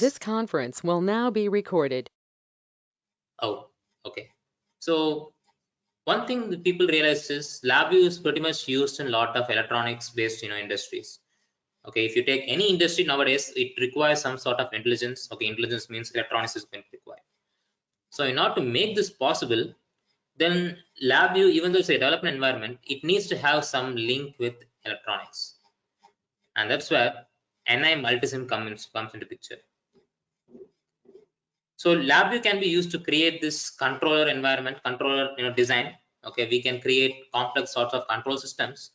is. This conference will now be recorded. Oh, okay. So one thing that people realize is LabVIEW is pretty much used in a lot of electronics based industries. Okay, if you take any industry nowadays, it requires some sort of intelligence. Okay, intelligence means electronics is going to require. So in order to make this possible, then LabVIEW, even though it's a development environment, it needs to have some link with electronics, and that's where NI multisim comes into picture. So LabVIEW can be used to create this controller environment, controller design. Okay, we can create complex sorts of control systems.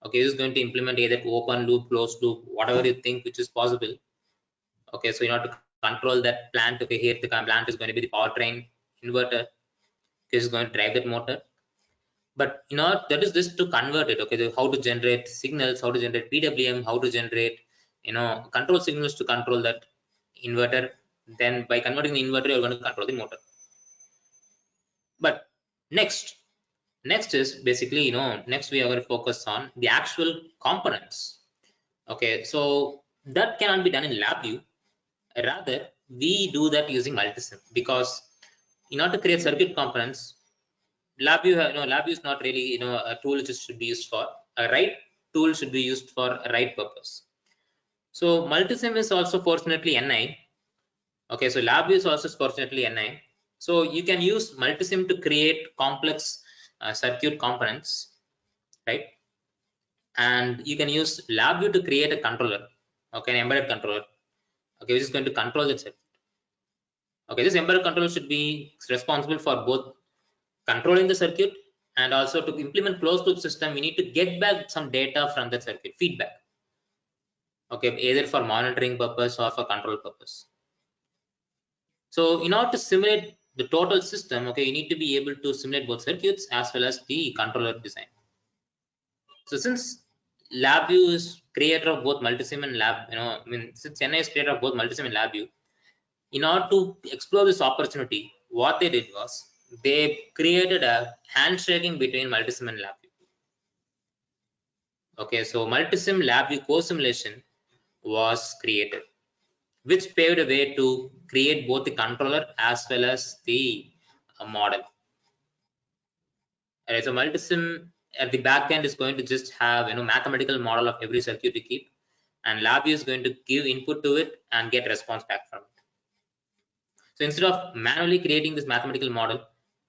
Okay, this is going to implement either open loop, closed loop, whatever you think which is possible. Okay, so in order to control that plant, okay, here the plant is going to be the powertrain inverter. This is going to drive that motor. But that is just to convert it. Okay, how to generate signals, how to generate PWM, how to generate control signals to control that inverter. Then by converting the inverter, you're going to control the motor. But next is basically next we are going to focus on the actual components. Okay, so that cannot be done in LabVIEW. Rather, we do that using multisim, because in order to create circuit components, LabVIEW is not really a tool which should be used for a right tool should be used for a right purpose. So multisim is also fortunately NI. Okay, so LabVIEW is also fortunately NI. So you can use multisim to create complex circuit components, right? And you can use LabVIEW to create a controller, okay, an embedded controller, okay, which is going to control the circuit. Okay, this embedded controller should be responsible for both controlling the circuit, and also to implement closed loop system, we need to get back some data from the circuit, feedback. Okay, either for monitoring purpose or for control purpose. So in order to simulate the total system, okay, you need to be able to simulate both circuits as well as the controller design. So since LabVIEW is creator of both multisim and since NI is creator of both multisim and LabVIEW, in order to explore this opportunity, what they did was they created a handshaking between multisim and LabVIEW. Okay, so multisim LabVIEW co-simulation was created, which paved a way to create both the controller as well as the model. Alright, so multisim at the back end is going to just have mathematical model of every circuit to keep, and LabVIEW is going to give input to it and get response back from it. So instead of manually creating this mathematical model,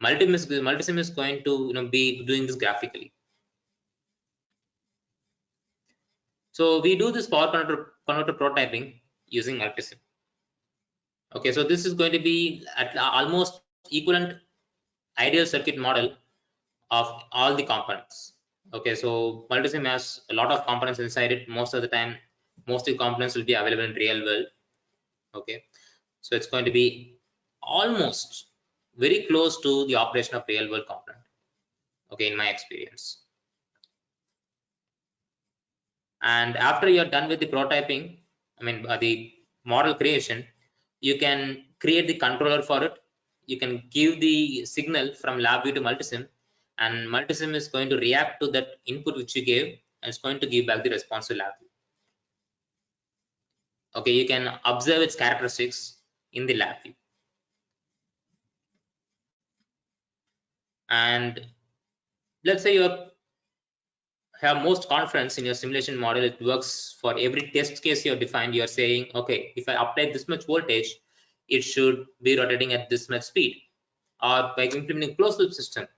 multisim is going to be doing this graphically. So we do this power converter prototyping using multisim. Okay, so this is going to be at almost equivalent ideal circuit model of all the components. Okay, so multisim has a lot of components inside it. Most of the time, most of the components will be available in real world. Okay, so it's going to be almost very close to the operation of real world component. Okay, in my experience. And after you're done with the prototyping, the model creation, you can create the controller for it. You can give the signal from LabVIEW to multisim, and multisim is going to react to that input which you gave, and it's going to give back the response to LabVIEW. Okay, you can observe its characteristics in the LabVIEW. And let's say you have most confidence in your simulation model, it works for every test case you're defined. You're saying, okay, if I apply this much voltage, it should be rotating at this much speed. Or by implementing closed loop system,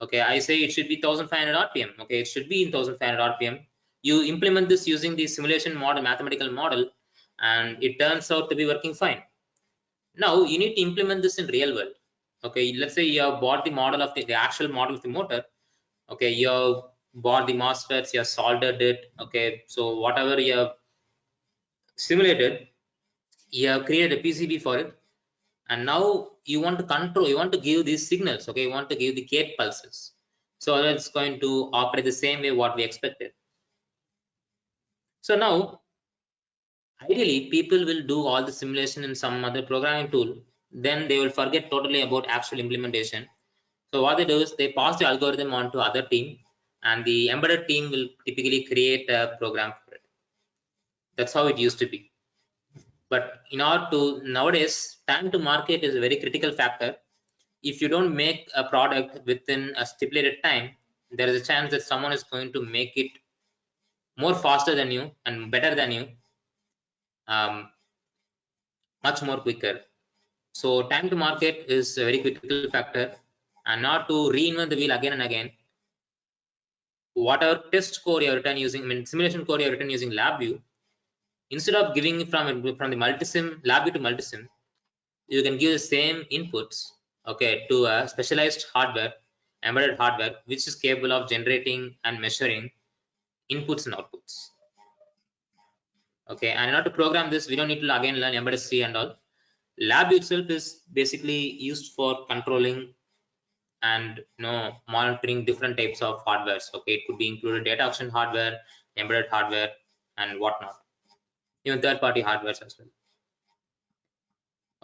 okay, I say it should be 1500 rpm. Okay, it should be in 1500 rpm. You implement this using the simulation model, mathematical model, and it turns out to be working fine. Now you need to implement this in real world. Okay, let's say you have bought the model of the actual model of the motor. Okay, you have bought the MOSFETs, you have soldered it. Okay, so whatever you have simulated, you have created a PCB for it, and now you want to control, you want to give these signals. Okay, you want to give the gate pulses, so that's going to operate the same way what we expected. So now ideally people will do all the simulation in some other programming tool, then they will forget totally about actual implementation. So what they do is they pass the algorithm on to other team, and the embedded team will typically create a program for it. That's how it used to be. But in order to, nowadays, time to market is a very critical factor. If you don't make a product within a stipulated time, there is a chance that someone is going to make it more faster than you and better than you, um, much more quicker. So time to market is a very critical factor, and not to reinvent the wheel again and again. Whatever test code you have written using, I mean simulation code you have written using LabVIEW, instead of giving it from the multisim LabVIEW to multisim, you can give the same inputs, okay, to a specialized hardware, embedded hardware, which is capable of generating and measuring inputs and outputs. Okay, and in order to program this, we don't need to again learn embedded C and all. LabVIEW itself is basically used for controlling and monitoring different types of hardwares. Okay, it could be included data auction hardware, embedded hardware, and whatnot, even third-party hardwares as well.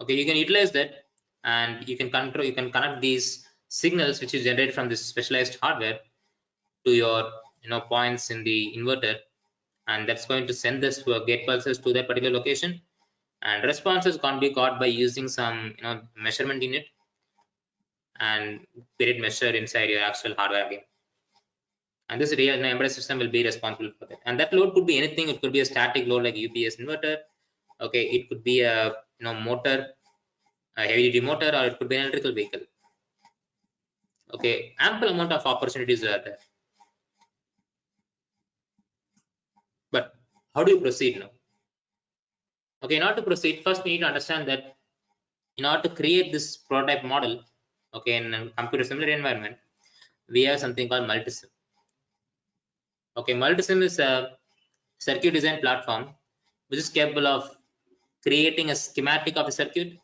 Okay, you can utilize that, and you can control, you can connect these signals which is generated from this specialized hardware to your points in the inverter, and that's going to send this gate pulses to that particular location, and responses can be got by using some measurement unit and period measure inside your actual hardware again. And this real embedded system will be responsible for that. And that load could be anything. It could be a static load like UPS inverter. Okay, it could be a motor, a heavy duty motor, or it could be an electrical vehicle. Okay, ample amount of opportunities are there. But how do you proceed now? Okay, in order to proceed, first we need to understand that in order to create this prototype model, okay, in a computer simulator environment, we have something called multisim. Okay, multisim is a circuit design platform which is capable of creating a schematic of the circuit.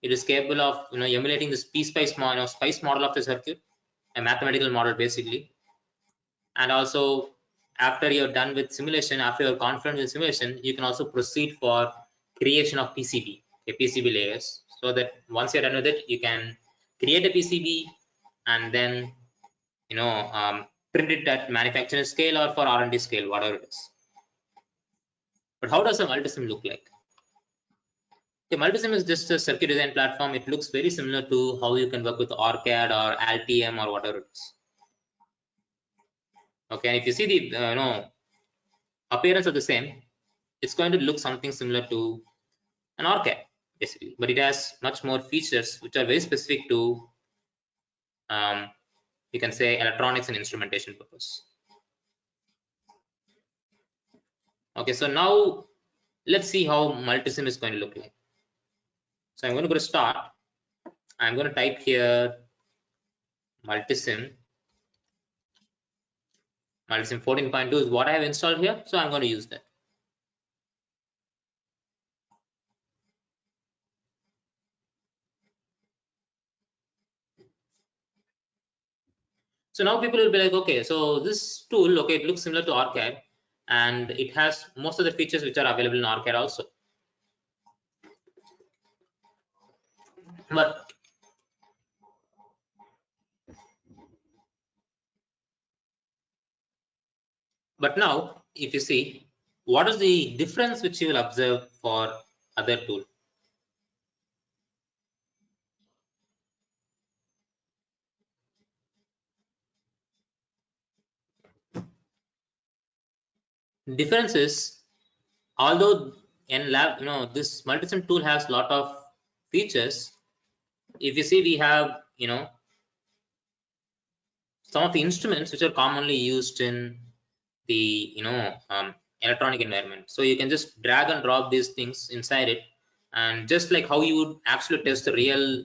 It is capable of emulating this PSpice model, spice model of the circuit, a mathematical model basically. And also, after you're done with simulation, after you're confident with simulation, you can also proceed for creation of PCB, okay, PCB layers, so that once you're done with it, you can create a PCB and then print it at manufacturing scale or for R&D scale, whatever it is. But how does a multisim look like? The multisim is just a circuit design platform. It looks very similar to how you can work with OrCAD or Altium or whatever it is. Okay, and if you see the appearance of the same, it's going to look something similar to an OrCAD basically, but it has much more features which are very specific to you can say electronics and instrumentation purpose. Okay, so now let's see how multisim is going to look like. So I'm going to go to start. I'm going to type here multisim. Multisim 14.2 is what I have installed here, so I'm going to use that. So now people will be like, okay, so this tool, okay, it looks similar to OrCAD, and it has most of the features which are available in OrCAD also. But now, if you see, what is the difference which you will observe for other tool? Difference is, although in lab, this multisim tool has a lot of features. If you see, we have, some of the instruments which are commonly used in the, electronic environment. So you can just drag and drop these things inside it, and just like how you would actually test the real,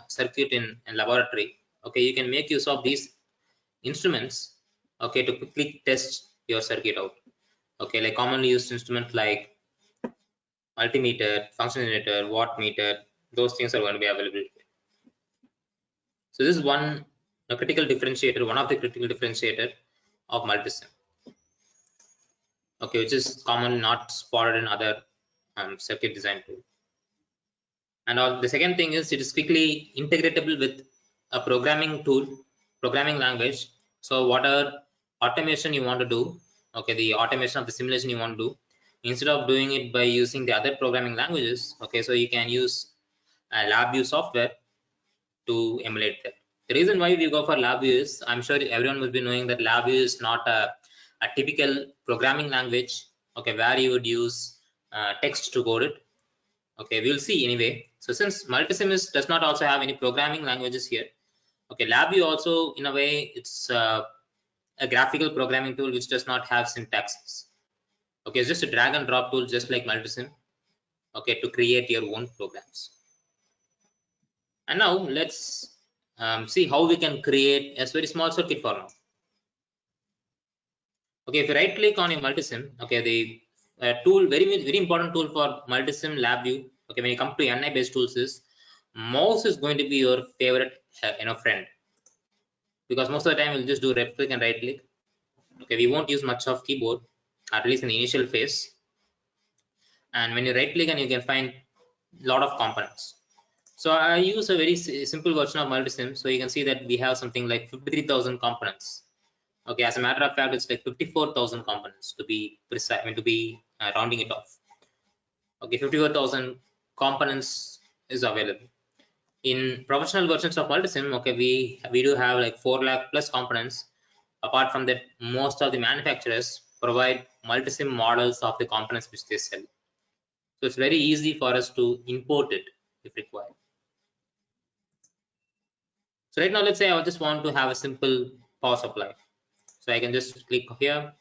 circuit in laboratory. Okay, you can make use of these instruments, okay, to quickly test your circuit out. Okay, like commonly used instruments like multimeter, function generator, watt meter, those things are going to be available. So this is one critical differentiator, one of the critical differentiator of multisim. Okay, which is common, not spotted in other circuit design tool. And the second thing is it is quickly integratable with a programming tool, programming language. So whatever automation you want to do, okay, the automation of the simulation you want to do, instead of doing it by using the other programming languages. Okay, so you can use LabVIEW software to emulate that. The reason why we go for LabVIEW is, I'm sure everyone must be knowing that LabVIEW is not a typical programming language, okay, where you would use text to code it. Okay, we'll see anyway. So since Multisim does not also have any programming languages here, okay, LabVIEW also in a way it's a graphical programming tool which does not have syntaxes. Okay, it's just a drag and drop tool just like Multisim, okay, to create your own programs. And now let's see how we can create a very small circuit for now. Okay, if you right click on your Multisim, okay, the tool, very important tool for Multisim LabVIEW, okay, when you come to NI based tools is mouse is going to be your favorite friend, because most of the time we'll just do left click and right click. Okay, we won't use much of keyboard, at least in the initial phase. And when you right click, and you can find a lot of components. So I use a very simple version of Multisim. So you can see that we have something like 53,000 components. Okay, as a matter of fact, it's like 54,000 components to be precise, I mean, to be rounding it off. Okay, 54,000 components is available. In professional versions of Multisim, okay, we do have like 4 lakh plus components. Apart from that, most of the manufacturers provide Multisim models of the components which they sell. So it's very easy for us to import it if required. So right now, let's say I just want to have a simple power supply. So I can just click here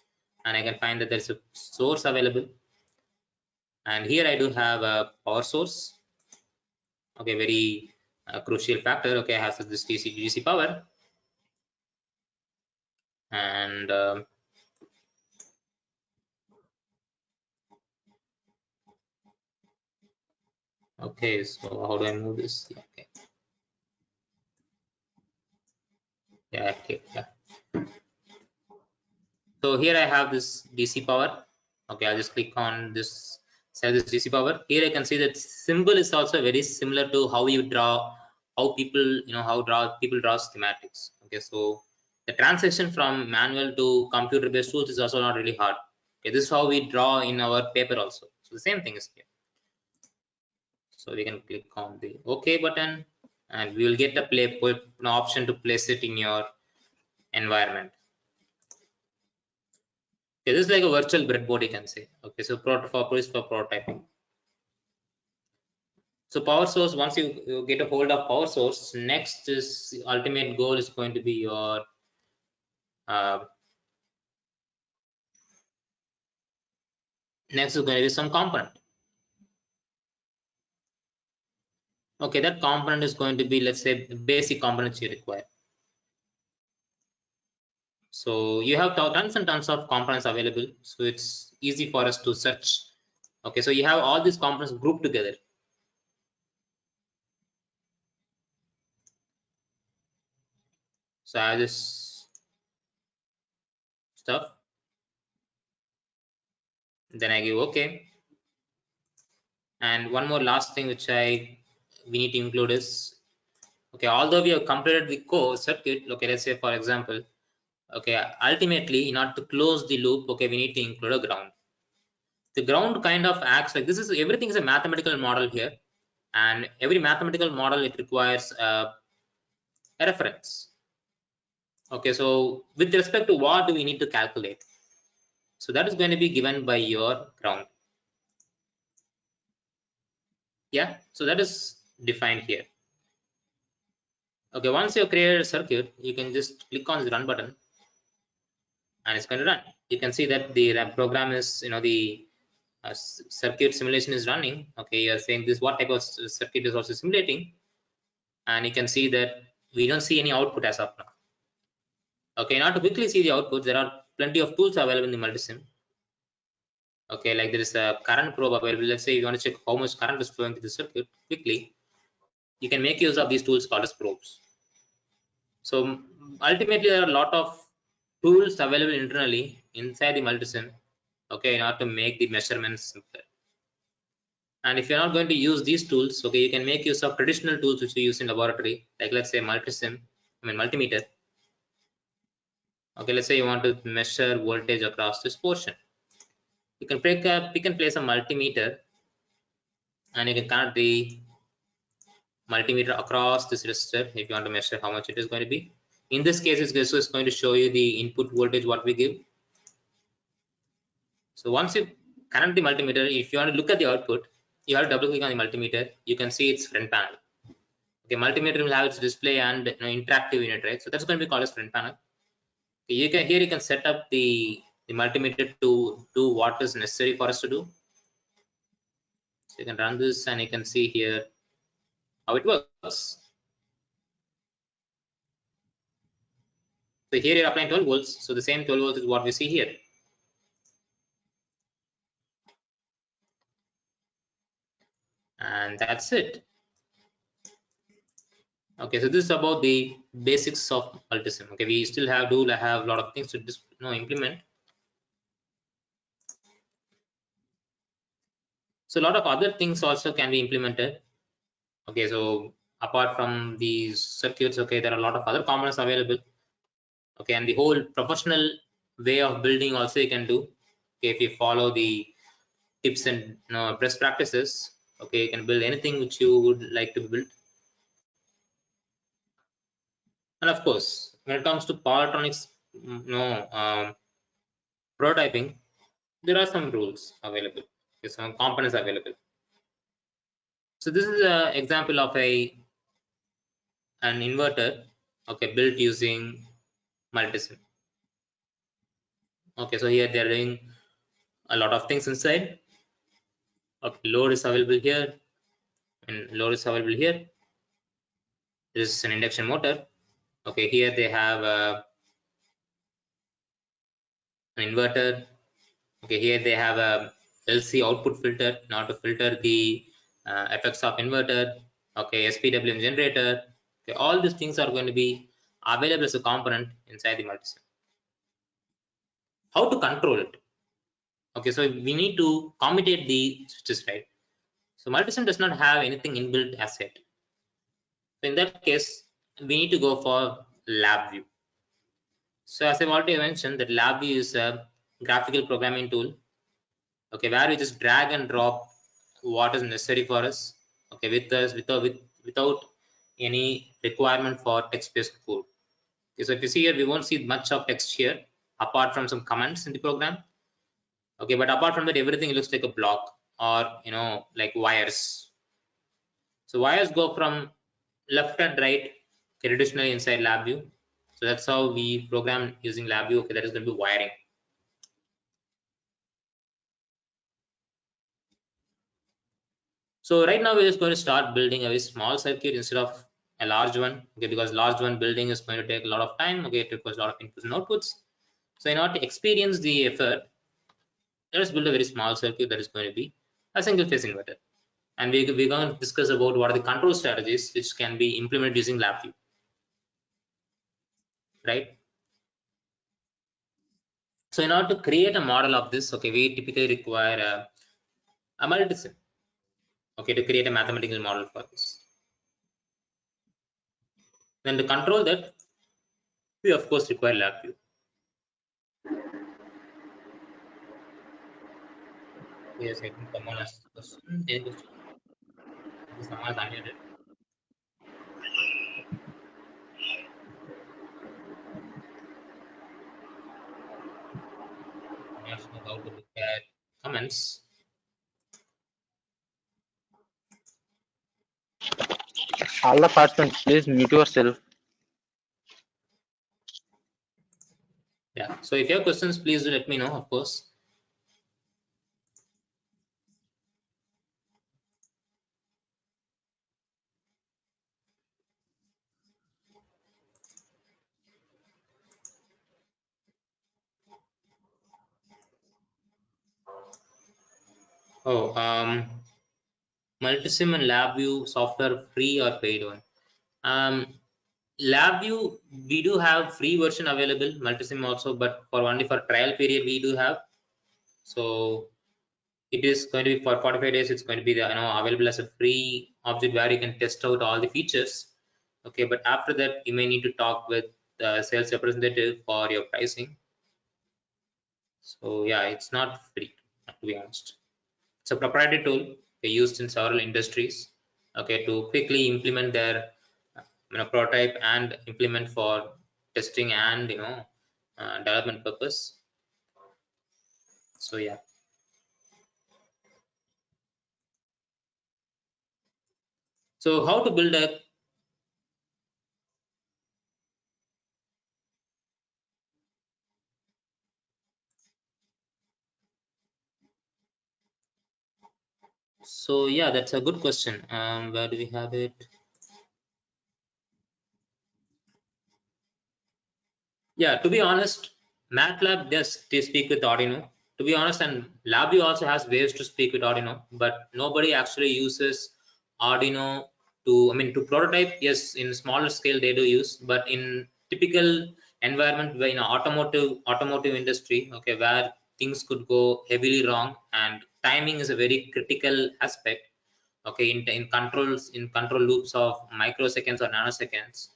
and I can find that there's a source available. And here I do have a power source. Okay, very crucial factor. Okay, I have this DC power. And okay, so how do I move this? Yeah, okay. Yeah, okay, yeah. So here I have this DC power. Okay, I'll just click on this, set this DC power. Here I can see that symbol is also very similar to how you draw, how people, people draw schematics. Okay, so the transition from manual to computer based tools is also not really hard. Okay, this is how we draw in our paper also. So the same thing is here. So we can click on the OK button and we will get an option to place it in your environment. Okay, this is like a virtual breadboard, you can say. Okay, so for prototyping. So power source, once you get a hold of power source, next is ultimate goal is going to be your uh, next is going to be some component. Okay, that component is going to be, let's say, the basic components you require. So you have tons and tons of components available, so it's easy for us to search. Okay, so you have all these components grouped together. So I have this stuff, then I give OK. And one more last thing which we need to include is, okay, although we have completed the core circuit, okay, let's say for example, okay, ultimately in order to close the loop, okay, we need to include a ground. The ground kind of acts like this. Is everything is a mathematical model here, and every mathematical model, it requires a reference. Okay, so with respect to what do we need to calculate, so that is going to be given by your ground. Yeah, so that is defined here. Okay, once you've created a circuit, you can just click on the run button and it's going to run. You can see that the program is, the circuit simulation is running. Okay, you're saying this what type of circuit is also simulating, and you can see that we don't see any output as of now. Okay, now to quickly see the output, there are plenty of tools available in the Multisim. Okay, like there is a current probe available. Let's say you want to check how much current is flowing through the circuit quickly, you can make use of these tools called as probes. So ultimately, there are a lot of tools available internally inside the Multisim, okay, in order to make the measurements simpler. And if you're not going to use these tools, okay, you can make use of traditional tools which you use in laboratory, like let's say multimeter. Okay, let's say you want to measure voltage across this portion. You can pick and place a multimeter, and you can connect the multimeter across this resistor if you want to measure how much it is going to be. In this case, it's just going to show you the input voltage what we give. So once you connect the multimeter, if you want to look at the output, you have to double click on the multimeter. You can see its front panel. Okay, multimeter will have its display and interactive unit, right? So that's going to be called as front panel. Okay, you can set up the multimeter to do what is necessary for us to do. So you can run this and you can see here how it works. So here you're applying 12 volts. So the same 12 volts is what we see here. And that's it. Okay, so this is about the basics of multisim. Okay, we still have a lot of things to just implement. So a lot of other things also can be implemented. Okay, so apart from these circuits, okay, there are a lot of other components available. Okay, and the whole professional way of building also you can do. Okay, if you follow the tips and best practices, okay, you can build anything which you would like to build. And of course, when it comes to power electronics, prototyping, there are some rules available. There's some components available. So this is an example of an inverter, okay, built using multisim. Okay, so here they are doing a lot of things inside. Okay, load is available here, and load is available here. This is an induction motor. Okay, here they have an inverter. Okay, here they have a LC output filter in order to filter the effects of inverter. Okay, SPWM generator. Okay, all these things are going to be available as a component inside the multisim. How to control it? Okay, so we need to commute the switches, right? So multisim does not have anything inbuilt as yet. So in that case, we need to go for LabVIEW. So as I've already mentioned, that LabVIEW is a graphical programming tool. Okay, where we just drag and drop what is necessary for us. Okay, without any requirement for text-based code. Okay, so if you see here, we won't see much of text here, apart from some comments in the program. Okay, but apart from that, everything looks like a block or like wires. So wires go from left and right, traditionally inside LabVIEW. So that's how we program using LabVIEW. Okay, that is going to be wiring. So right now we're just going to start building a very small circuit instead of a large one. Okay, because large one building is going to take a lot of time. Okay, it requires a lot of inputs and outputs. So in order to experience the effort, let us build a very small circuit that is going to be a single phase inverter. And we're going to discuss about what are the control strategies which can be implemented using LabVIEW, right? So in order to create a model of this, okay, we typically require a multisim, okay, to create a mathematical model for this. Then to control that, we of course require LabVIEW. Yes, I think someone asked a question. Any question? I think someone has unmuted. I'm not sure how to look at comments. All the participants, please mute yourself. Yeah. So if you have questions, please do let me know, of course. Oh, Multisim and LabVIEW software free or paid one? LabVIEW, we do have free version available, Multisim also, but for only for trial period we do have. So it is going to be for 45 days. It's going to be available as a free object where you can test out all the features. Okay, but after that you may need to talk with the sales representative for your pricing. So yeah, it's not free. to be honest. It's a proprietary tool used in several industries, okay, to quickly implement their prototype and implement for testing and development purpose. So yeah. So how to build a so yeah, that's a good question. Where do we have it? Yeah, to be honest, MATLAB does they speak with Arduino. To be honest, and LabVIEW also has ways to speak with Arduino, but nobody actually uses Arduino to, I mean, to prototype. Yes, in smaller scale they do use, but in typical environment where in automotive industry, okay, where things could go heavily wrong and timing is a very critical aspect. Okay, in control loops of microseconds or nanoseconds.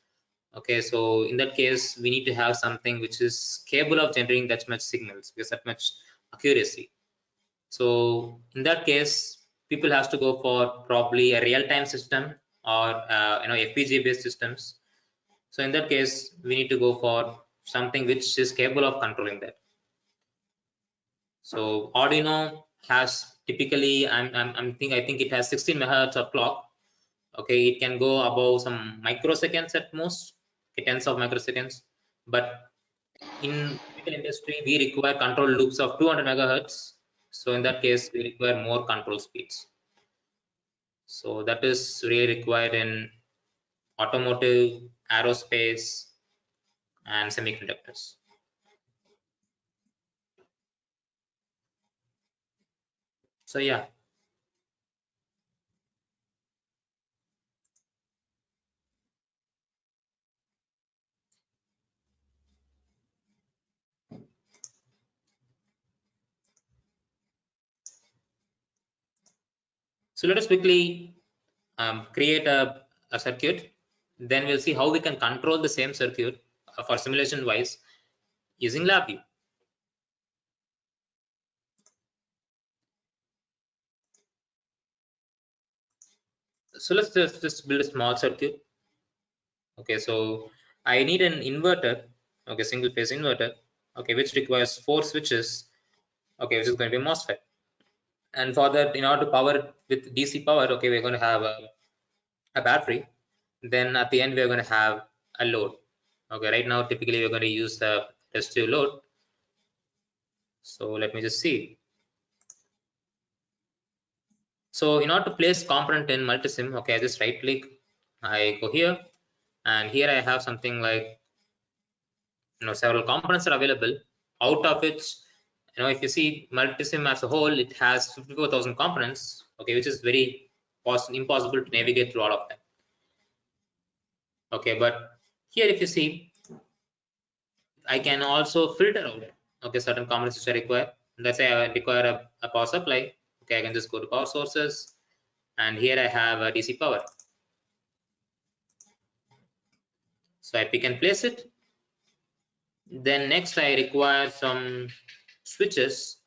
Okay, so in that case, we need to have something which is capable of generating that much signals with that much accuracy. So in that case, people has to go for probably a real-time system or FPGA based systems. So in that case, we need to go for something which is capable of controlling that. So Arduino has typically, I think it has 16 megahertz of clock. Okay, it can go above some microseconds at most, okay, tens of microseconds, but in chemical industry we require control loops of 200 megahertz. So in that case we require more control speeds. So that is really required in automotive, aerospace and semiconductors. So yeah, so let us quickly create a circuit, then we'll see how we can control the same circuit for simulation wise using LabVIEW. So let's just build a small circuit. Okay, so I need an inverter, okay, single phase inverter, okay, which requires 4 switches, okay, which is going to be MOSFET. And for that, in order to power it with DC power, okay, we're going to have a battery. Then at the end, we're going to have a load. Okay, right now, typically, we're going to use a resistive load. So let me just see. So in order to place component in multisim, okay, I just right click, I go here, and here I have something like several components are available, out of which if you see multisim as a whole, it has 54,000 components, okay, which is very impossible to navigate through all of them. Okay, but here if you see, I can also filter out, okay, certain components which I require. Let's say I require a power supply, okay, I can just go to power sources, and here I have a DC power, so I pick and place it. Then next I require some switches,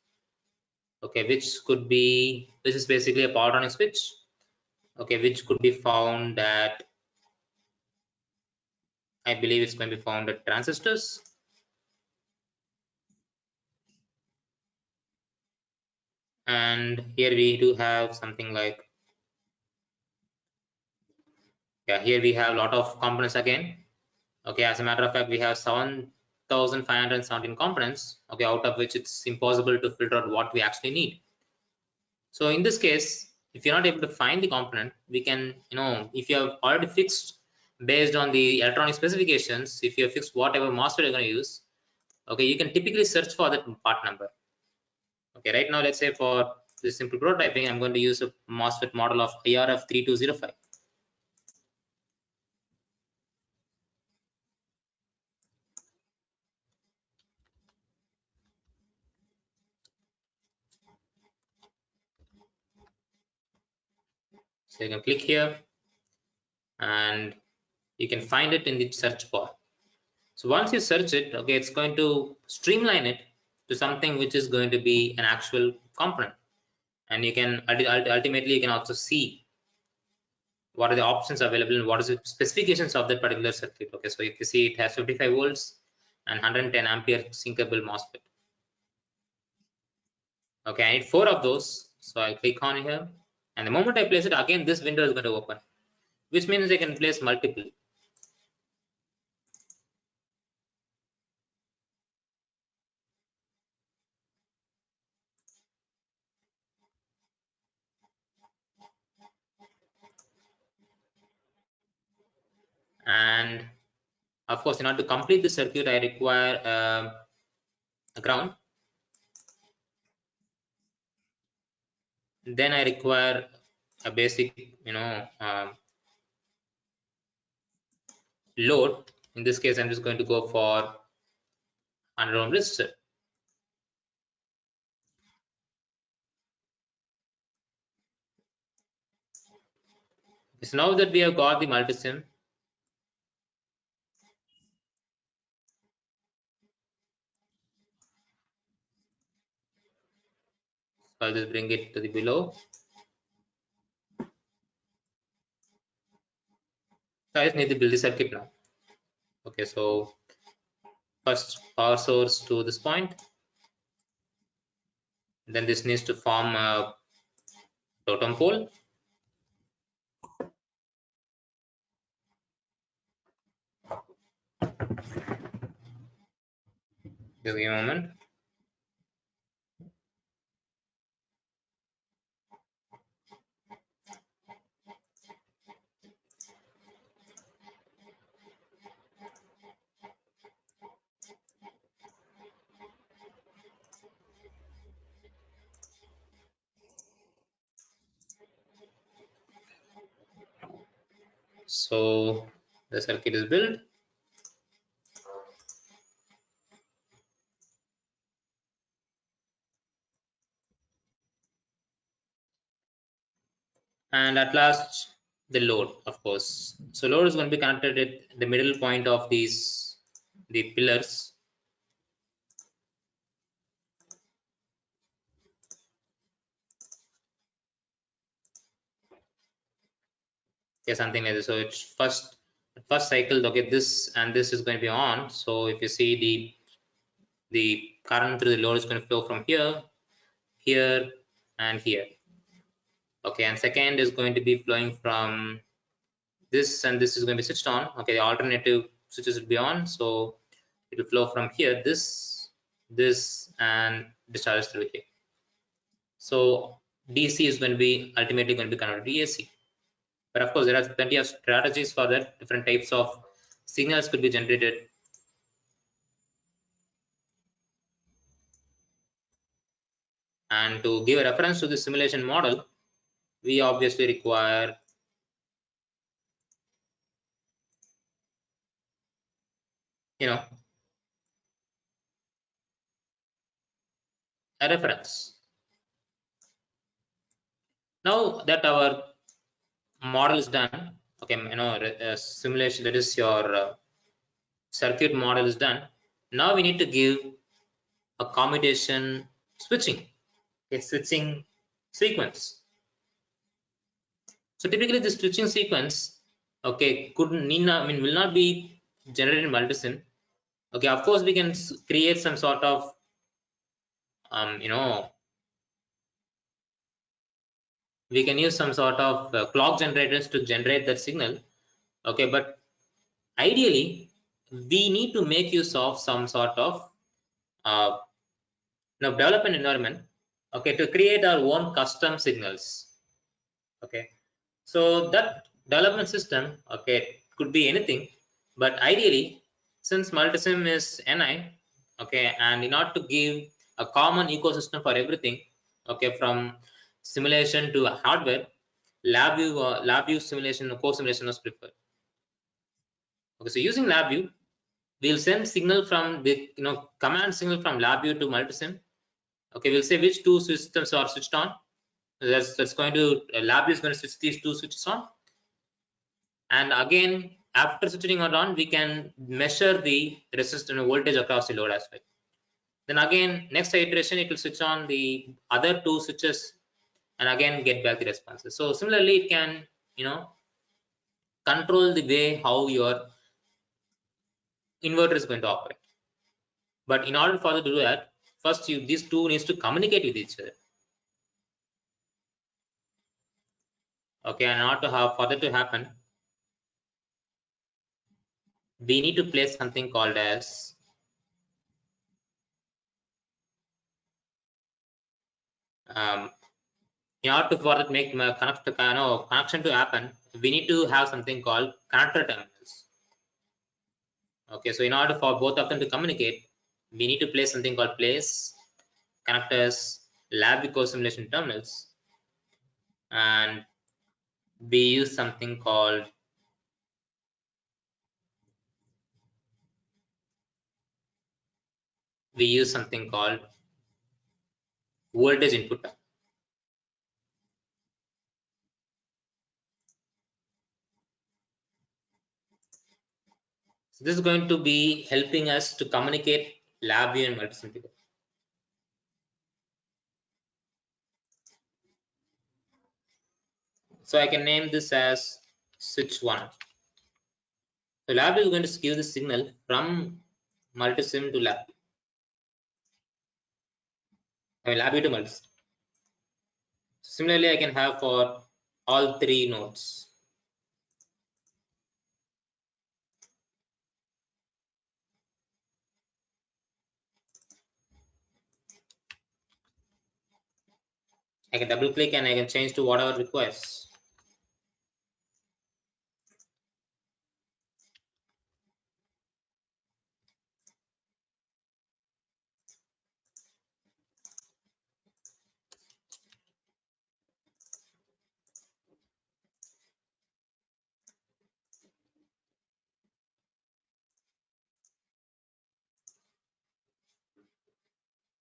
okay, which could be, this is basically a power on switch, okay, which could be found at, I believe it's going to be found at transistors. And here we do have something like, yeah, here we have a lot of components again. Okay, as a matter of fact, we have 7,517 components, okay, out of which it's impossible to filter out what we actually need. So in this case, if you're not able to find the component, we can, if you have already fixed based on the electronic specifications, if you have fixed whatever MOSFET you're going to use, okay, you can typically search for that part number. Okay, right now, let's say for this simple prototyping, I'm going to use a MOSFET model of IRF3205. So you can click here and you can find it in the search bar. So once you search it, okay, it's going to streamline it to something which is going to be an actual component. And you can ultimately you can also see what are the options available and what is the specifications of that particular circuit. Okay, so if you see it has 55 volts and 110 ampere syncable MOSFET. Okay, I need 4 of those, so I'll click on here, and the moment I place it, again this window is going to open, which means I can place multiple. And of course, in order to complete the circuit, I require a ground. Then I require a basic, load. In this case, I'm just going to go for 100 ohm resistor. So now that we have got the multisim, I'll just bring it to the below. So I just need to build the circuit now. Okay, so first power source to this point, then this needs to form a totem pole. Give me a moment. So the circuit is built. And at last, the load, of course. So load is going to be connected at the middle point of the pillars. Okay, something like this. So it's first cycle. Okay, this and this is going to be on. So if you see the current through the load is going to flow from here, here, and here. Okay, and second is going to be flowing from this, and this is going to be switched on. Okay, the alternative switches will be on, so it will flow from here, this, and discharge through here. So DC is going to be ultimately going to be converted to AC. But of course, there are plenty of strategies for that. Different types of signals could be generated. And to give a reference to the simulation model, we obviously require a reference. Now that our model is done, okay, simulation, that is your circuit model is done. Now we need to give a commutation switching, a switching sequence. So typically the switching sequence, okay, will not be generated in multisim. Okay, of course we can create some sort of we can use some sort of clock generators to generate that signal. Okay, but ideally we need to make use of some sort of development environment, okay, to create our own custom signals. Okay, so that development system, okay, could be anything, but ideally, since multisim is NI, okay, and in order to give a common ecosystem for everything, okay, from simulation to hardware, LabVIEW simulation or core simulation was preferred. Okay, so using LabVIEW, we'll send signal from the command signal from LabVIEW to multisim. Okay, we'll say which two systems are switched on. That's going to LabVIEW is going to switch these two switches on. And again, after switching it on, we can measure the resistance voltage across the load as well. Then again, next iteration, it will switch on the other two switches and again get back the responses. So similarly, it can, control the way how your inverter is going to operate. But in order for it to do that, first these two needs to communicate with each other. Okay, and in order to have for that to happen, we need to place something called as in order for that make connection to happen, we need to have something called connector terminals. Okay, so in order for both of them to communicate, we need to place something called place connectors lab eco simulation terminals, and we use something called voltage input. So this is going to be helping us to communicate LabVIEW and multisim together. So I can name this as switch 1. So LabVIEW is going to give the signal from multisim to LabVIEW. LabVIEW to multisim. Similarly, I can have for all three nodes. I can double click and I can change to whatever requires.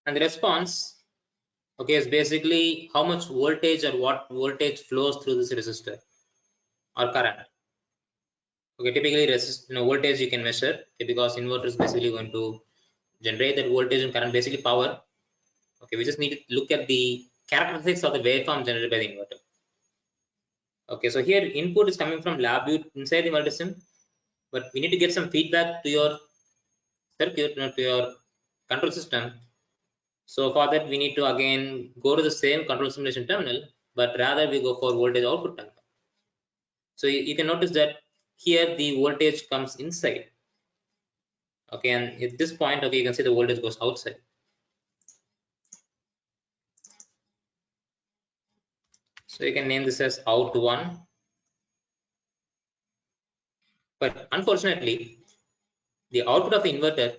And the response, okay, is basically how much voltage or what voltage flows through this resistor or current. Okay, typically voltage you can measure, okay, because inverter is basically going to generate that voltage and current, basically power. Okay, we just need to look at the characteristics of the waveform generated by the inverter. Okay, so here input is coming from LabVIEW inside the multisim, but we need to get some feedback to your circuit, to your control system. So for that, we need to again go to the same control simulation terminal, but rather we go for voltage output terminal. So you can notice that here the voltage comes inside. Okay, and at this point, okay, you can see the voltage goes outside. So you can name this as out1. But unfortunately, the output of the inverter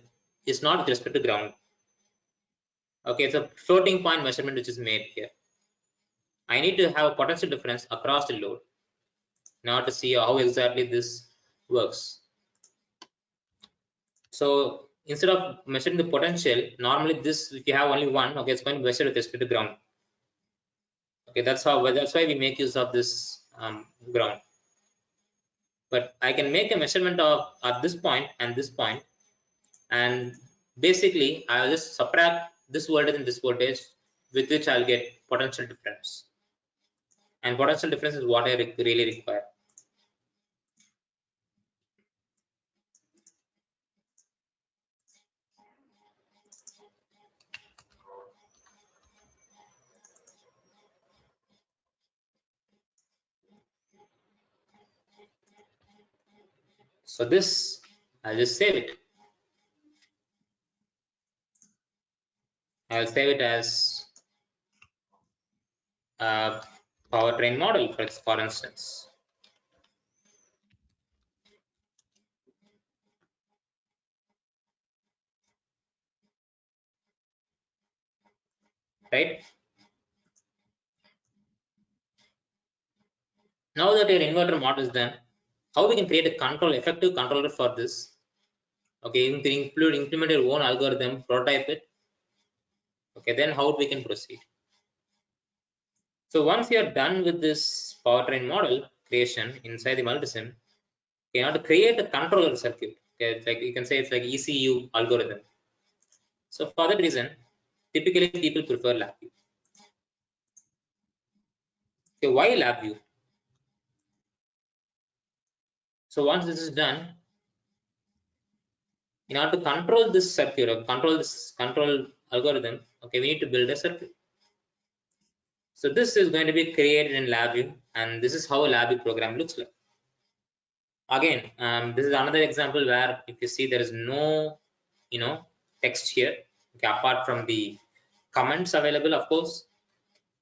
is not with respect to ground. Okay, it's a floating point measurement which is made here. I need to have a potential difference across the load now to see how exactly this works. So instead of measuring the potential, normally this, if you have only one, okay, it's going to measure with respect to ground. Okay, that's why we make use of this ground. But I can make a measurement of at this point and this point, and basically I'll just subtract this voltage and this voltage, with which I'll get potential difference. And potential difference is what I really require. So this, I'll just save it. I'll save it as a powertrain model, for instance. Right? Now that your inverter model is done, how we can create a effective controller for this? Okay, you can implement your own algorithm, prototype it. Okay, then how we can proceed? So once you are done with this powertrain model creation inside the multisim, you have to create a controller circuit. Okay, it's like you can say it's like ECU algorithm. So for that reason, typically people prefer LabVIEW. Okay, why LabVIEW? So once this is done, in order to control this circuit or control this control algorithm, okay, we need to build a circuit. So this is going to be created in LabVIEW, and this is how a LabVIEW program looks like. Again, this is another example where if you see there is no, text here, okay, apart from the comments available, of course,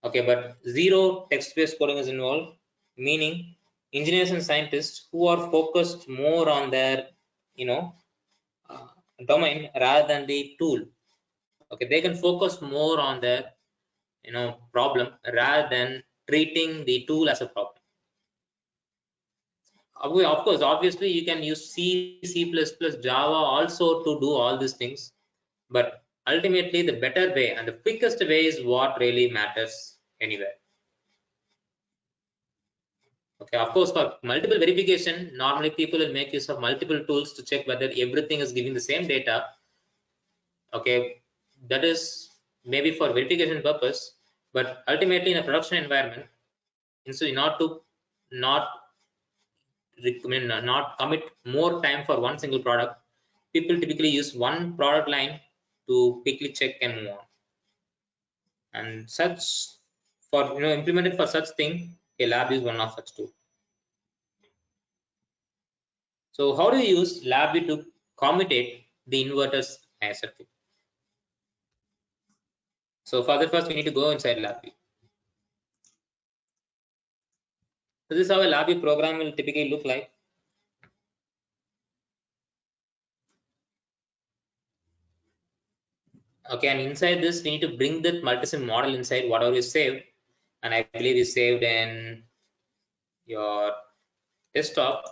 okay, but zero text-based coding is involved, meaning engineers and scientists who are focused more on their, uh, domain rather than the tool. Okay, they can focus more on their, problem rather than treating the tool as a problem. Of course, obviously, you can use C, C++, Java also to do all these things, but ultimately, the better way and the quickest way is what really matters anywhere. Okay, of course, for multiple verification, normally people will make use of multiple tools to check whether everything is giving the same data. Okay, that is maybe for verification purpose, but ultimately in a production environment, instead not to not recommend not commit more time for one single product, people typically use one product line to quickly check and move on. And such for implemented for such thing, a lab is one of such tool. So how do you use lab to commute the inverters circuit? So for that, first we need to go inside lab. So this is how a lab program will typically look like. Okay, and inside this we need to bring that multisim model inside whatever is saved, and I believe is saved in your desktop.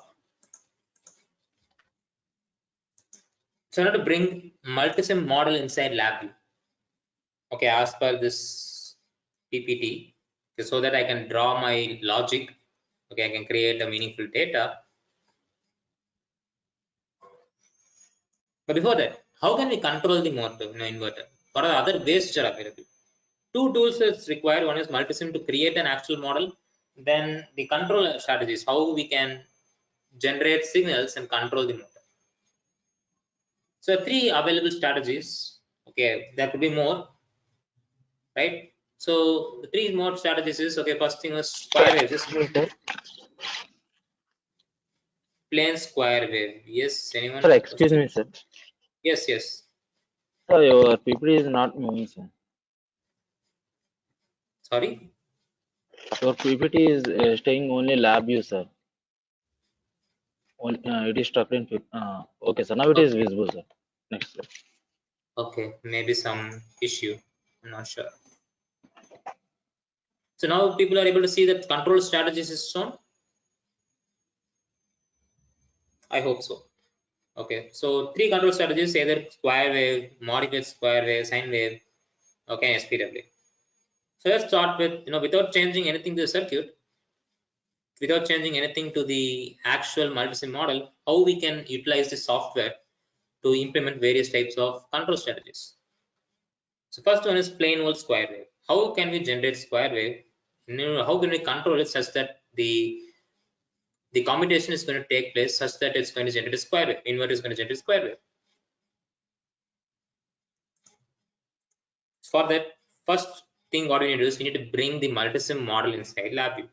So I have to bring multisim model inside LabVIEW. Okay, as per this PPT, okay, so that I can draw my logic. Okay, I can create a meaningful data. But before that, how can we control the motor, inverter? What are the other ways which are available? Two tools is required. One is multisim to create an actual model. Then the control strategies, how we can generate signals and control the motor. So three available strategies. Okay, there could be more, right? So the three more strategies is, okay, first thing is square wave, just plain square wave. Yes, Sir, anyone? excuse me, sir. Yes, yes. Sir, your PPT is not moving, sir. Sorry. Your PPT is staying only lab view, sir. It is stuck in. Okay, sir. Now it is Okay. visible, sir. Next, sir. Okay, maybe some issue. I'm not sure. So now people are able to see that control strategies is shown. I hope so. Okay, so three control strategies, either square wave, modified square wave, sine wave, okay, and SPW. So let's start with, without changing anything to the circuit, without changing anything to the actual multisim model, how we can utilize the software to implement various types of control strategies. So first one is plain old square wave. How can we generate square wave? How can we control it such that the commutation is going to take place such that it's going to generate a square wave. Inverter is going to generate a square wave. For that, first thing what we need to do is we need to bring the multisim model inside LabVIEW.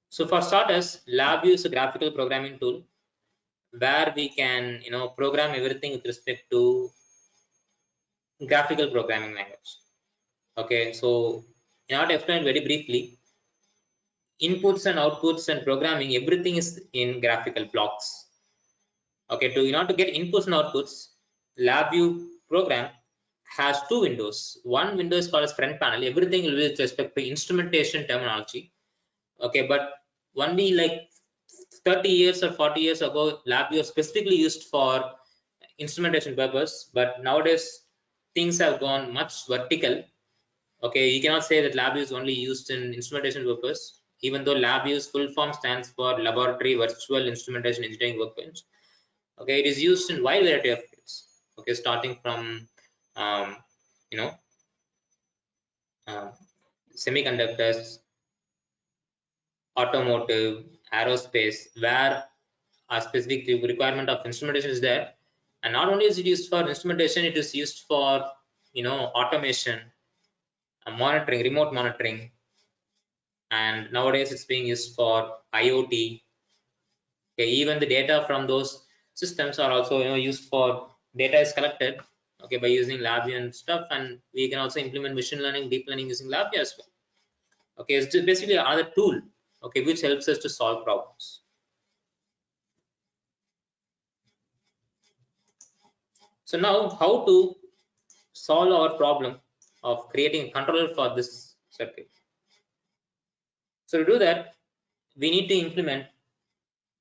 So for starters, LabVIEW is a graphical programming tool where we can program everything with respect to graphical programming language. Okay, so in order to explain very briefly, inputs and outputs and programming, everything is in graphical blocks. Okay, in order to get inputs and outputs, LabVIEW program has two windows. One window is called as front panel. Everything will be with respect to instrumentation terminology. Okay, but only like 30 years or 40 years ago, LabVIEW was specifically used for instrumentation purpose, but nowadays things have gone much vertical. Okay, you cannot say that LabVIEW is only used in instrumentation purpose, even though LabVIEW's full form stands for Laboratory Virtual Instrumentation Engineering Workbench. Okay, it is used in wide variety of fields. Okay, starting from um, you know, um, semiconductors, automotive, aerospace, where a specific requirement of instrumentation is there. And not only is it used for instrumentation, it is used for automation, monitoring, remote monitoring, and nowadays it's being used for IoT. Okay, even the data from those systems are also used for data is collected by using LabVIEW and stuff, and we can also implement machine learning, deep learning using LabVIEW as well. Okay, it's just basically another tool which helps us to solve problems. So now how to solve our problem of creating a controller for this circuit. So to do that, we need to implement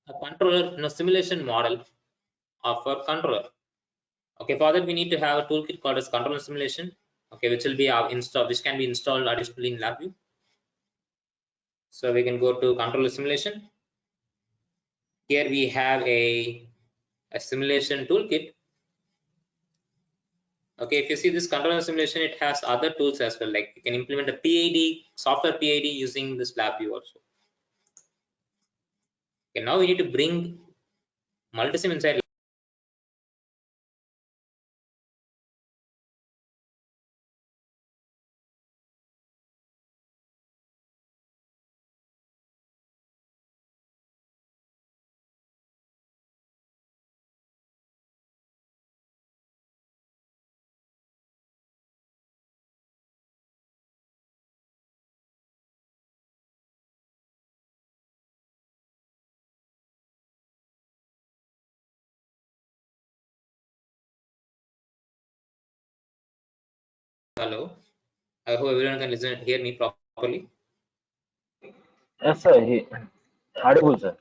a controller simulation model of a controller. Okay, for that we need to have a toolkit called as controller simulation. Okay, which will be which can be installed additionally in LabVIEW. So we can go to controller simulation. Here we have a simulation toolkit. Okay, if you see this controller simulation, it has other tools as well. Like you can implement a PID, software PID using this LabVIEW also. Okay, now we need to bring multisim inside. Hello, I hope everyone can hear me properly. Yes, sir. Audible, sir.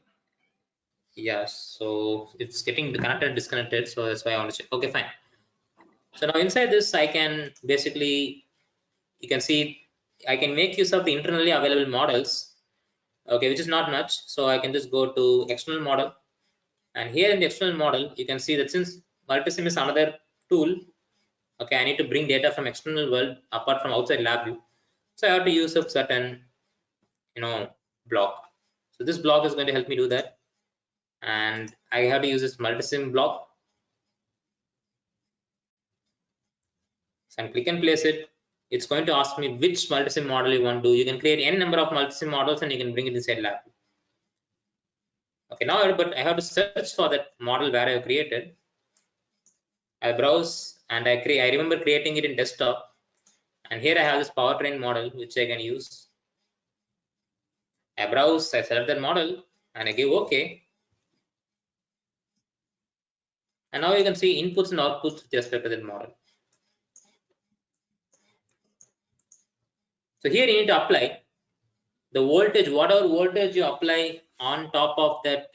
Yes, so it's getting connected, disconnected, so that's why I want to check. Okay, fine. So now inside this, I can basically, you can see, I can make use of the internally available models, which is not much. So I can just go to external model, and here in the external model, you can see that since multisim is another tool, I need to bring data from external world apart from outside LabVIEW. So I have to use a certain, block. So this block is going to help me do that, and I have to use this multisim block. So and click and place it. It's going to ask me which multisim model you want to do. You can create any number of multisim models and you can bring it inside lab. Okay, now but I have to search for that model where I have created. I browse and I remember creating it in desktop, and here I have this powertrain model which I can use. I browse, I select that model and I give OK. And now you can see inputs and outputs with respect to that model. So here you need to apply the voltage, whatever voltage you apply on top of that,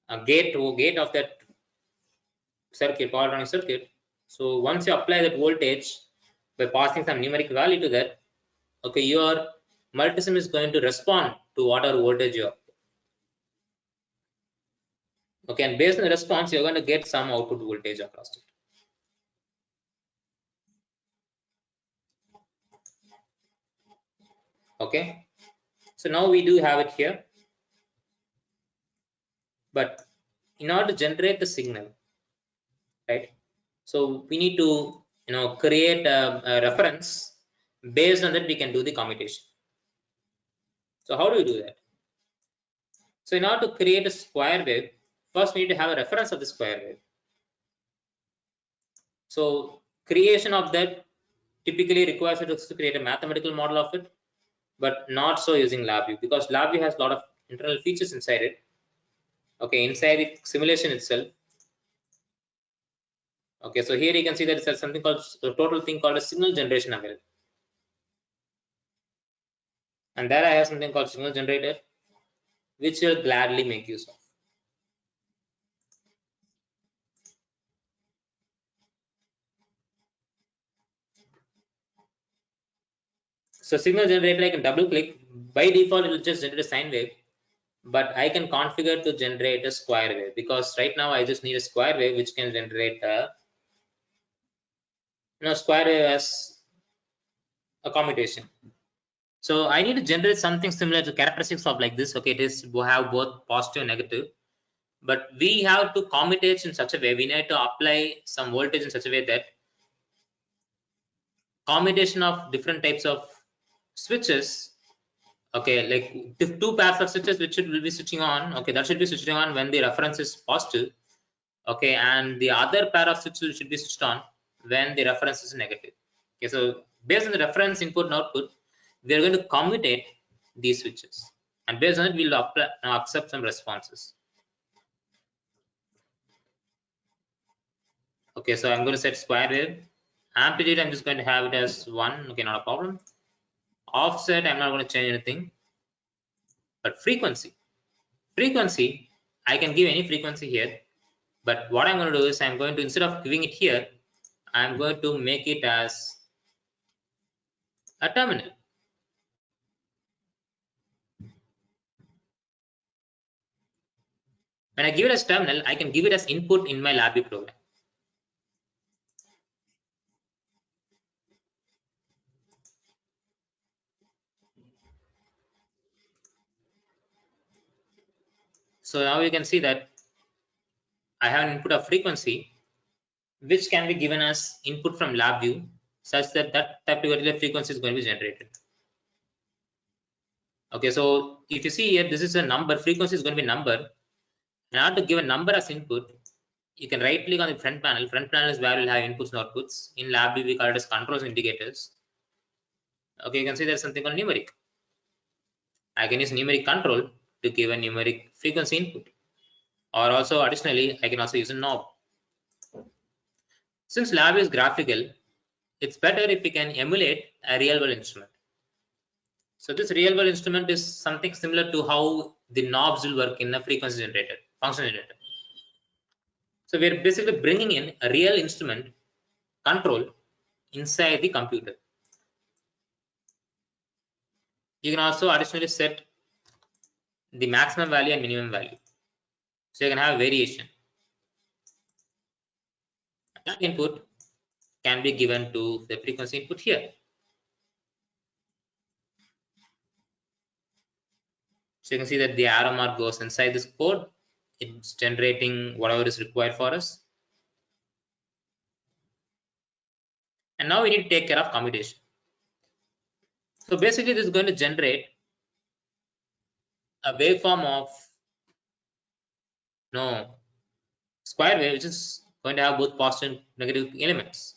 a gate of that circuit, power running circuit. So once you apply that voltage by passing some numeric value to that, your multisim is going to respond to whatever voltage you apply. Okay, and based on the response, you're going to get some output voltage across it. Okay, so now we do have it here, but in order to generate the signal, right? So we need to create a reference. Based on that, we can do the commutation. So how do we do that? So in order to create a square wave, first we need to have a reference of the square wave. So creation of that typically requires us to create a mathematical model of it, but not so using LabVIEW, because LabVIEW has a lot of internal features inside it. Okay, inside the simulation itself. Okay, so here you can see that it's something called a total thing called a signal generation available. And there I have something called signal generator, which will gladly make use of. So signal generator, I can double click. By default, it will just generate a sine wave, but I can configure to generate a square wave, because right now I just need a square wave which can generate a square wave as a commutation. So I need to generate something similar to characteristics of like this. Okay, it is we have both positive and negative, but we have to commutate in such a way. We need to apply some voltage in such a way that commutation of different types of switches. Okay, like two pairs of switches which will be switching on. Okay, that should be switching on when the reference is positive. Okay, and the other pair of switches should be switched on when the reference is negative. Okay, so based on the reference input and output, we are going to commutate these switches, and based on it, we'll apply, accept some responses. Okay, so I'm going to set square wave. Amplitude, I'm just going to have it as 1. Okay, not a problem. Offset, I'm not going to change anything. But frequency, I can give any frequency here. But what I'm going to do is I'm going to, instead of giving it here, I'm going to make it as a terminal. When I give it as terminal, I can give it as input in my LabVIEW program. So now you can see that I have an input of frequency, which can be given as input from LabVIEW, such that that particular frequency is going to be generated. Okay, so if you see here, this is a number, frequency is going to be number. In order to give a number as input, you can right click on the front panel. Front panel is where we'll have inputs and outputs. In LabVIEW, we call it as controls indicators. Okay, you can see there's something called numeric. I can use numeric control to give a numeric frequency input. Or also additionally, I can also use a knob. Since lab is graphical, it's better if we can emulate a real world instrument. So this real world instrument is something similar to how the knobs will work in a frequency generator, function generator. So we're basically bringing in a real instrument control inside the computer. You can also additionally set the maximum value and minimum value. So you can have variation. That input can be given to the frequency input here. So you can see that the arrow mark goes inside this code. It's generating whatever is required for us. And now we need to take care of commutation. So basically this is going to generate a waveform of square wave, which is going to have both positive and negative elements.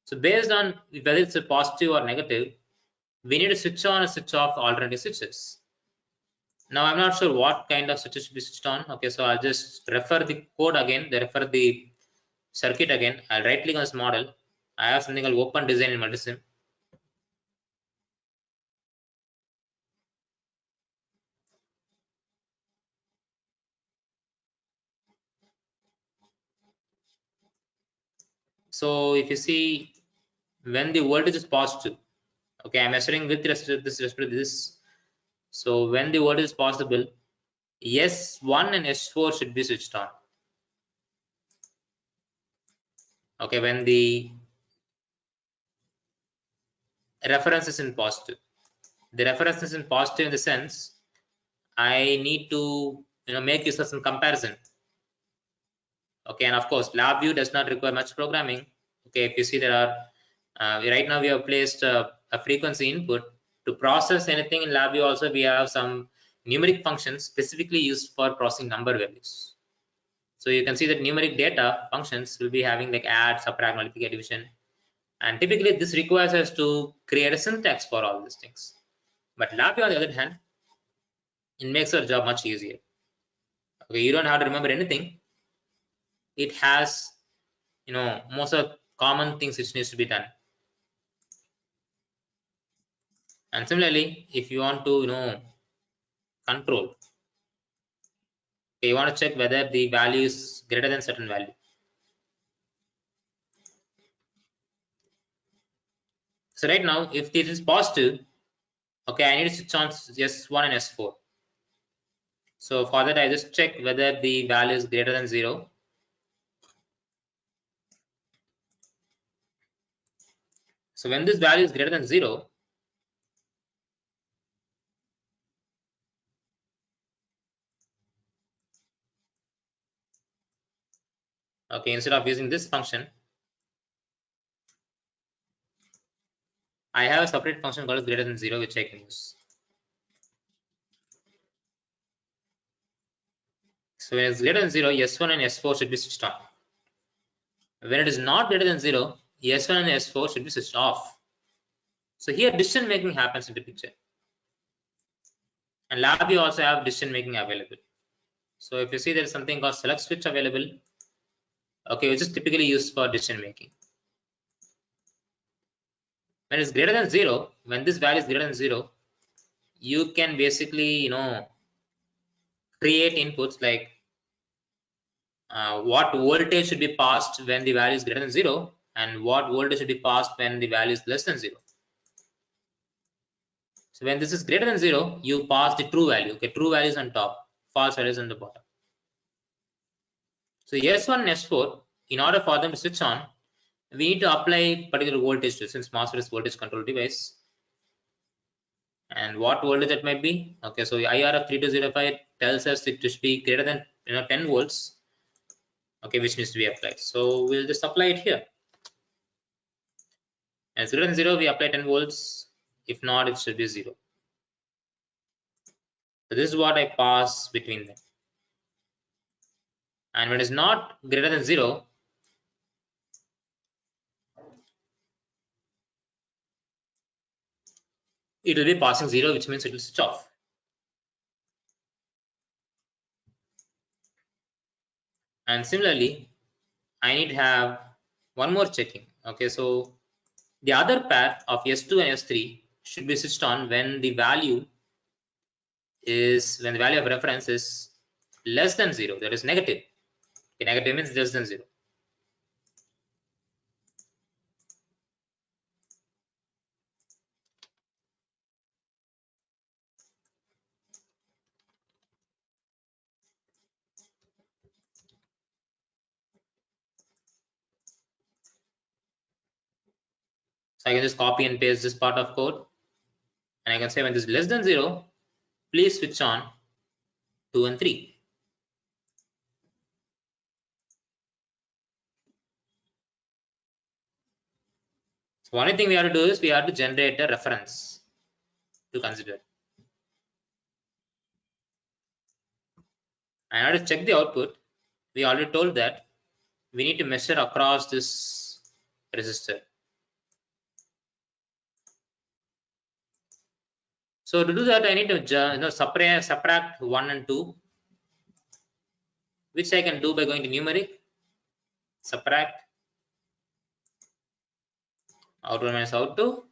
So based on whether it's a positive or negative, we need to switch on or switch off alternating switches. Now I'm not sure what kind of switches should be switched on. Okay, so I'll just refer the code again, refer the circuit again. I'll right click on this model. I have something called open design in multisim. So if you see, when the voltage is positive, okay, I'm measuring with respect to this. So when the voltage is possible, S1 and S4 should be switched on. Okay, when the reference is in positive, the reference is in positive in the sense I need to make use of some comparison. Okay, and of course LabVIEW does not require much programming. Okay, if you see there are right now we have placed a frequency input. To process anything in LabVIEW also we have some numeric functions specifically used for processing number values. So you can see that numeric data functions will be having like add, subtract, multiply, division, and typically this requires us to create a syntax for all these things. But LabVIEW on the other hand, it makes our job much easier. Okay, you don't have to remember anything. It has most of the common things which needs to be done. And similarly, if you want to control, okay, you want to check whether the value is greater than certain value. So right now, if this is positive, okay, I need to switch on S1 and S4. So for that, I just check whether the value is greater than 0. So when this value is greater than 0, okay, instead of using this function, I have a separate function called greater than 0, which I can use. So when it's greater than 0, S1 and S4 should be switched on. When it is not greater than 0, S1 and S4 should be switched off. So here decision making happens in the picture. And lab you also have decision making available. So if you see there is something called select switch available, okay, which is typically used for decision making. When it's greater than 0, when this value is greater than 0, you can basically, create inputs like what voltage should be passed when the value is greater than 0 and what voltage should be passed when the value is less than 0. So when this is greater than 0, you pass the true value. Okay, true value is on top, false value is on the bottom. So S1 and S4, in order for them to switch on, we need to apply particular voltage to, since MOSFET is voltage control device. And what voltage that might be? Okay, so IR of 3205 tells us it should be greater than 10 volts. Okay, which needs to be applied. So we'll just apply it here. And greater than 0, we apply 10 volts. If not, it should be 0. So this is what I pass between them. And when it is not greater than 0, it will be passing 0, which means it will switch off. And similarly, I need to have one more checking. Okay, so the other pair of S2 and S3 should be switched on when the value of reference is less than 0, that is negative. Okay, negative means less than 0. So I can just copy and paste this part of code, and I can say when this is less than 0, please switch on 2 and 3. So only thing we have to do is we have to generate a reference to consider. And I have to check the output. We already told that we need to measure across this resistor. So to do that, I need to subtract 1 and 2, which I can do by going to numeric, subtract out1 minus out2,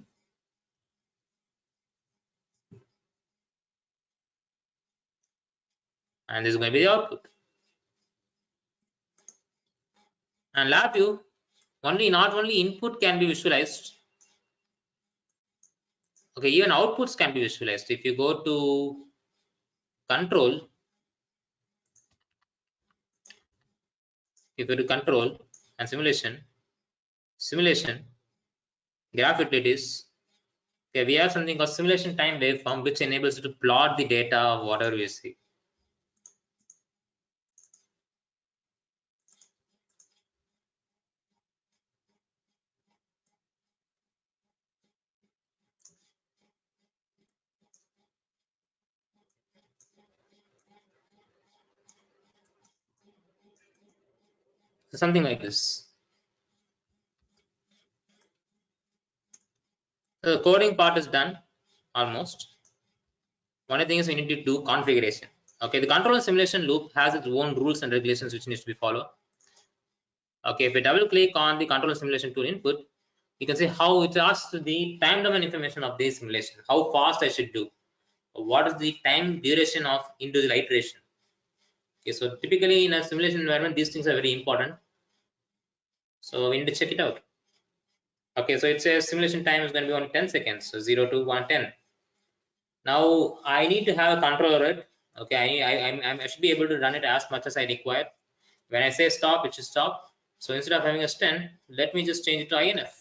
and this is going to be the output. And lab view, not only input can be visualized, okay, even outputs can be visualized. If you go to control, and simulation, graph utilities, okay, we have something called simulation time waveform, which enables you to plot the data of whatever you see. So something like this. So the coding part is done almost. One thing is we need to do configuration. Okay, the control and simulation loop has its own rules and regulations which needs to be followed. Okay, if we double click on the control and simulation tool input, you can see how it asks the time domain information of the simulation, how fast I should do, what is the time duration of individual iteration. Okay, so typically in a simulation environment, these things are very important. So we need to check it out. Okay, so it says simulation time is going to be only 10 seconds, so 0 to 110. Now I need to have a control over it. Okay, I should be able to run it as much as I require. When I say stop, it should stop. So instead of having a 10, let me just change it to INF.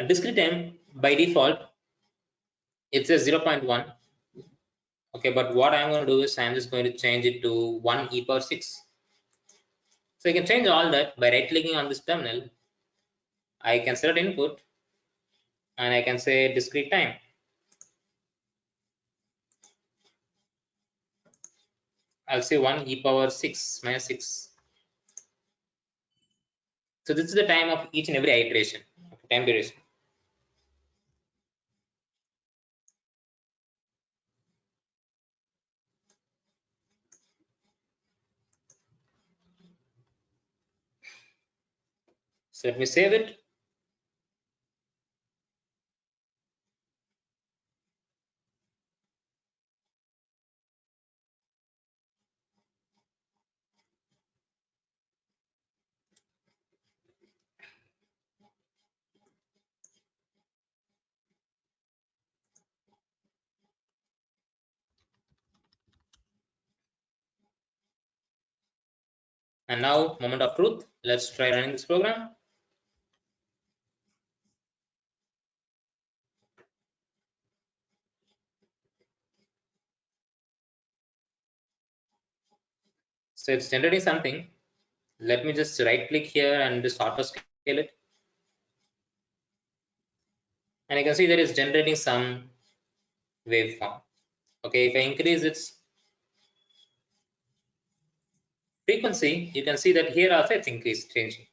Discrete time by default it says 0.1. Okay, but what I'm going to do is I'm just going to change it to 1 e power 6. So you can change all that by right clicking on this terminal. I can select input and I can say discrete time. I'll say 1 e power 6 minus 6. So this is the time of each and every iteration, time duration. So let me save it. And now, moment of truth. Let's try running this program. So it's generating something. Let me just right click here and just auto scale it. And you can see that it's generating some waveform. Okay, if I increase its frequency, you can see that here also it's increased, changing.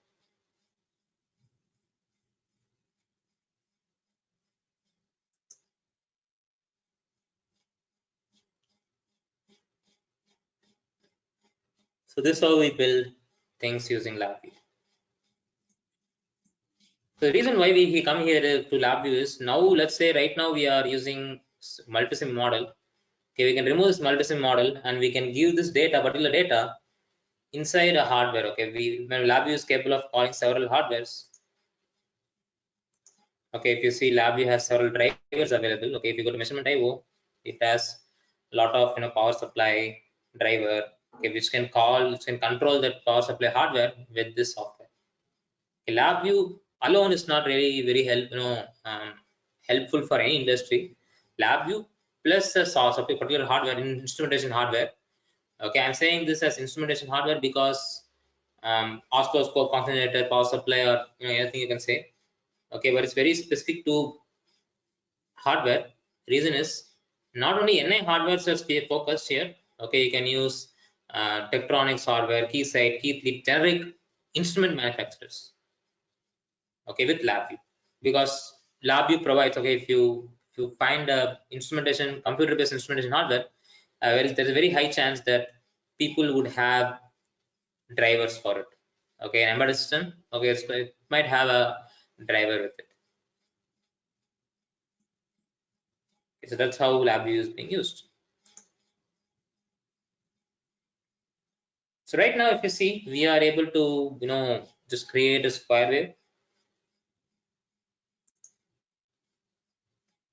So this is how we build things using LabVIEW. So the reason why we come here to LabVIEW is now, let's say right now we are using multisim model. Okay, we can remove this multisim model and we can give this data, particular data, inside a hardware. Okay, LabVIEW is capable of calling several hardwares. Okay, if you see LabVIEW has several drivers available. Okay, if you go to measurement IO, it has a lot of power supply driver. Okay, which can control that power supply hardware with this software. Okay, LabVIEW alone is not really very helpful for any industry. LabVIEW plus a source of a particular hardware, instrumentation hardware. Okay, I'm saying this as instrumentation hardware because oscilloscope, concentrator, power supply, or anything you can say. Okay, but it's very specific to hardware. Reason is not only NI hardware is focused here. Okay, you can use Tektronix hardware, Keysight, Keyfleet, generic instrument manufacturers. Okay, with LabVIEW, because LabVIEW provides, okay, if you find a instrumentation, computer-based instrumentation hardware, there's a very high chance that people would have drivers for it. Okay, an embedded system. Okay, it might have a driver with it. Okay, so that's how LabVIEW is being used. So right now, if you see, we are able to just create a square wave.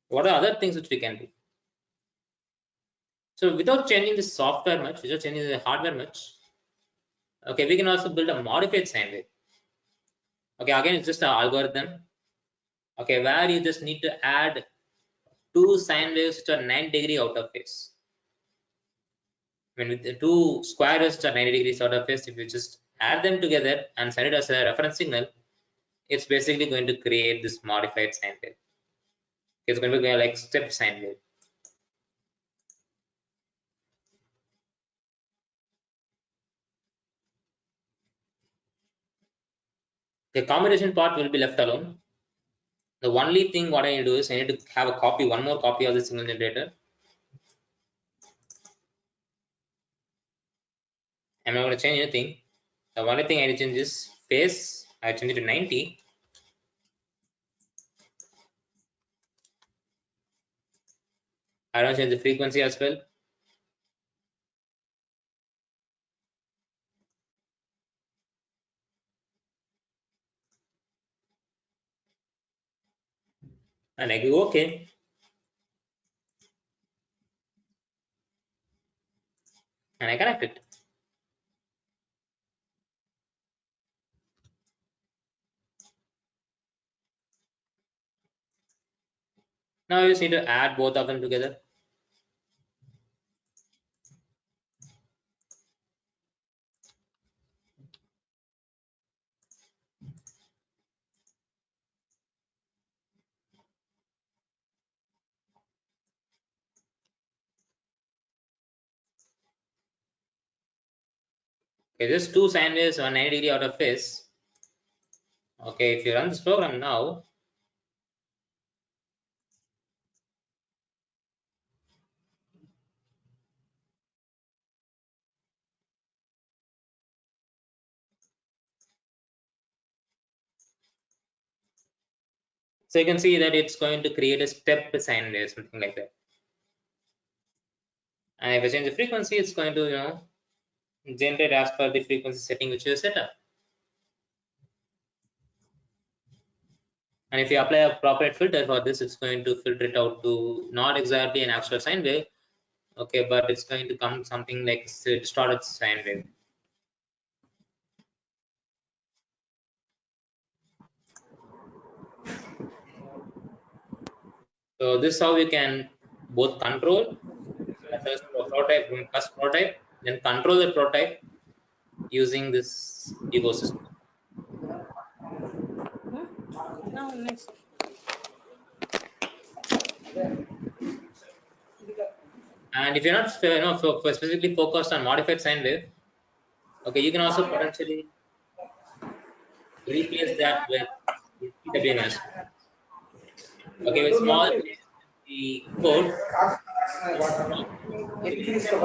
What are other things which we can do? So without changing the software much, without changing the hardware much, okay, we can also build a modified sine wave. Okay, again, it's just an algorithm. Okay, where you just need to add two sine waves which are 90-degree out of phase. When with the two square waves which are 90 degrees out of phase, if you just add them together and send it as a reference signal, it's basically going to create this modified sine wave. It's going to be like step sine wave. The combination part will be left alone. The only thing what I need to do is I need to have a copy, one more copy of the signal generator. I'm not going to change anything. The only thing I need to change is phase. I change it to 90. I don't change the frequency as well. And I go okay. And I connect it. Now you just need to add both of them together. Okay, just two sine waves 190 degree out of phase. Okay, if you run this program now, so you can see that it's going to create a step sine wave, something like that. And if I change the frequency, it's going to generate as per the frequency setting which you set up. And if you apply a appropriate filter for this, it's going to filter it out to not exactly an actual sine wave, okay, but it's going to come something like distorted sine wave. So this is how you can both control first prototype, then control the prototype using this ecosystem. Now next. And if you're not specifically focused on modified sine wave, okay, you can also potentially replace that with PWMS. Okay, with small changes in the code, replace the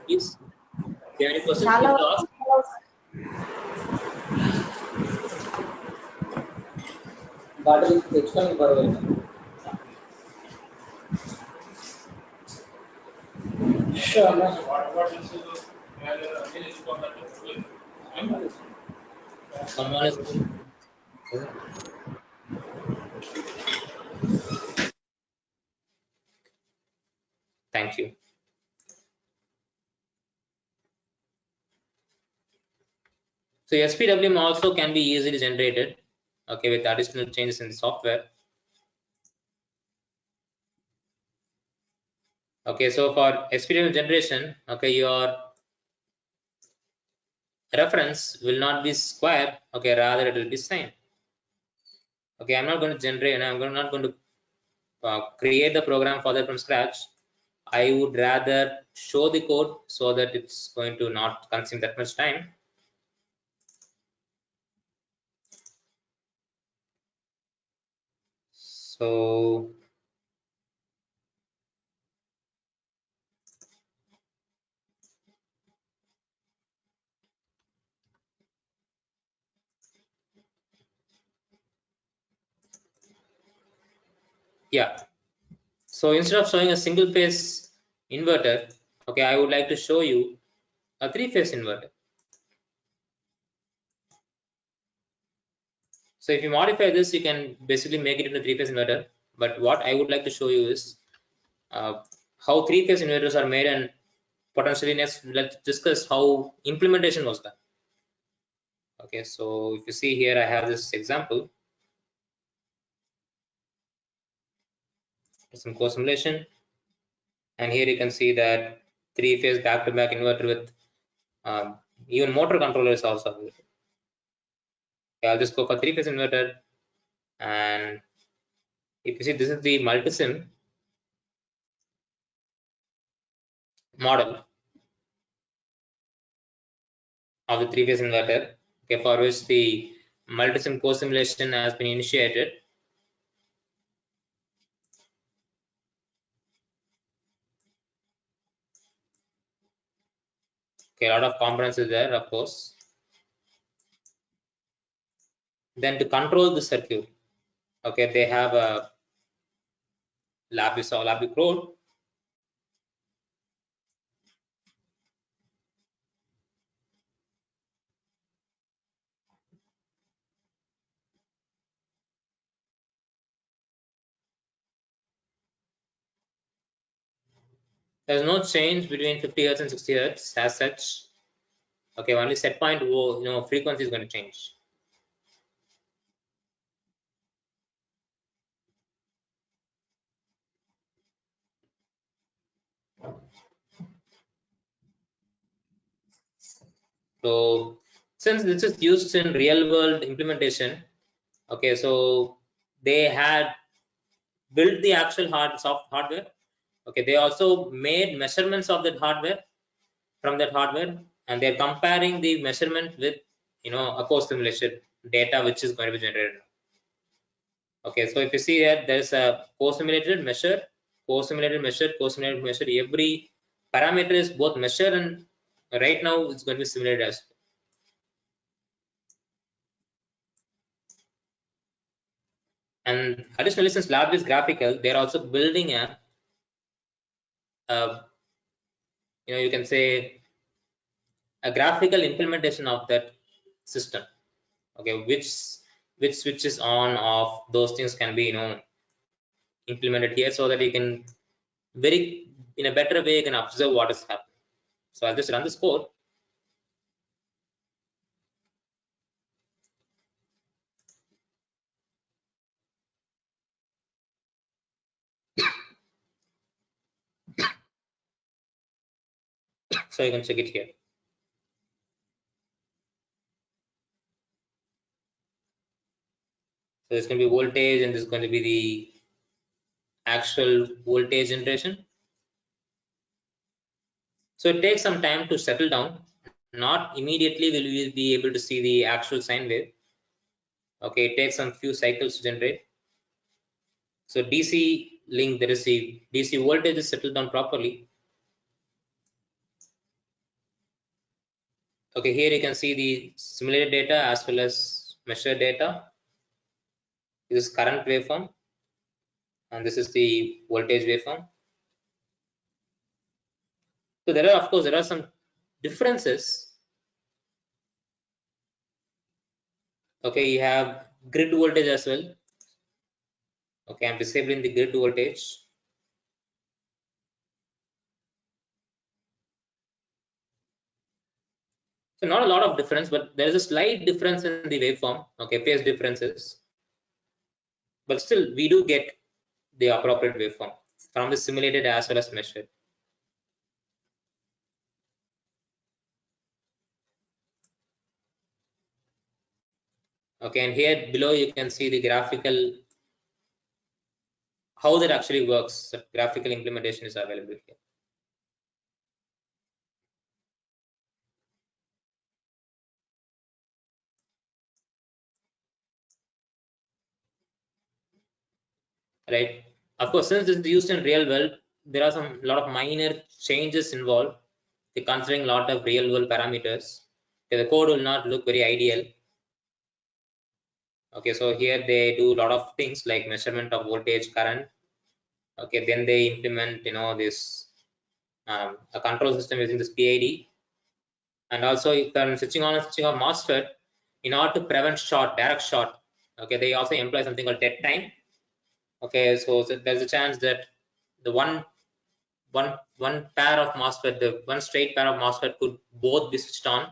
please. If you have any questions, చాలా please do వరకు ask. Bottle తెచ్చుకొని పర్వాలేదు. Someone is. Thank you. So SPWM also can be easily generated, okay, with additional changes in the software. Okay, so for SPWM generation, okay, your reference will not be square, okay, rather it will be sine. Okay, I'm not going to generate, and not going to create the program for that from scratch. I would rather show the code so that it's going to not consume that much time. So yeah, so instead of showing a single phase inverter, okay, I would like to show you a three-phase inverter. So if you modify this, you can basically make it into three-phase inverter. But what I would like to show you is how three-phase inverters are made, and potentially next let's discuss how implementation was done. Okay, so if you see here, I have this example, some core simulation, and here you can see that three-phase back-to-back inverter with even motor controllers also available. Okay, I'll just go for three-phase inverter, and if you see, this is the multisim model of the three-phase inverter, okay, for which the multisim core simulation has been initiated. Okay, a lot of components is there, of course. Then to control the circuit, okay, they have a lab code. There's no change between 50 Hz and 60 Hz as such. Okay, only set point, frequency is going to change. So since this is used in real world implementation, okay, so they had built the actual hardware. Okay, they also made measurements of that hardware from that hardware, and they're comparing the measurement with a co-simulation data which is going to be generated. Okay, so if you see that there's a co-simulated measure, co-simulated measure, co-simulated measure. Every parameter is both measure and right now it's going to be simulated as well. And additionally, since lab is graphical, they're also building a you can say a graphical implementation of that system. Okay, which switches on off, those things can be implemented here, so that you can very in a better way you can observe what is happening. So I'll just run this code. So you can check it here. So it's going to be voltage, and this is going to be the actual voltage generation. So it takes some time to settle down. Not immediately will we be able to see the actual sine wave. Okay, it takes some few cycles to generate. So DC link, there is the DC voltage is settled down properly. Okay, here you can see the simulated data as well as measured data. This is current waveform, and this is the voltage waveform. So there are, of course, there are some differences. Okay, you have grid voltage as well. Okay, I'm disabling the grid voltage. So not a lot of difference, but there is a slight difference in the waveform. Okay, phase differences, but still we do get the appropriate waveform from the simulated as well as measured. Okay, and here below you can see the graphical, how that actually works. The graphical implementation is available here. Right. Of course, since this is used in real world, there are some lot of minor changes involved. Considering a lot of real world parameters. Okay, the code will not look very ideal. Okay, so here they do a lot of things like measurement of voltage, current. Okay, then they implement this a control system using this PID, and also if I'm switching on and switching off MOSFET in order to prevent direct short. Okay, they also employ something called dead time. Okay, so there's a chance that the one pair of MOSFET, the one straight pair of MOSFET could both be switched on.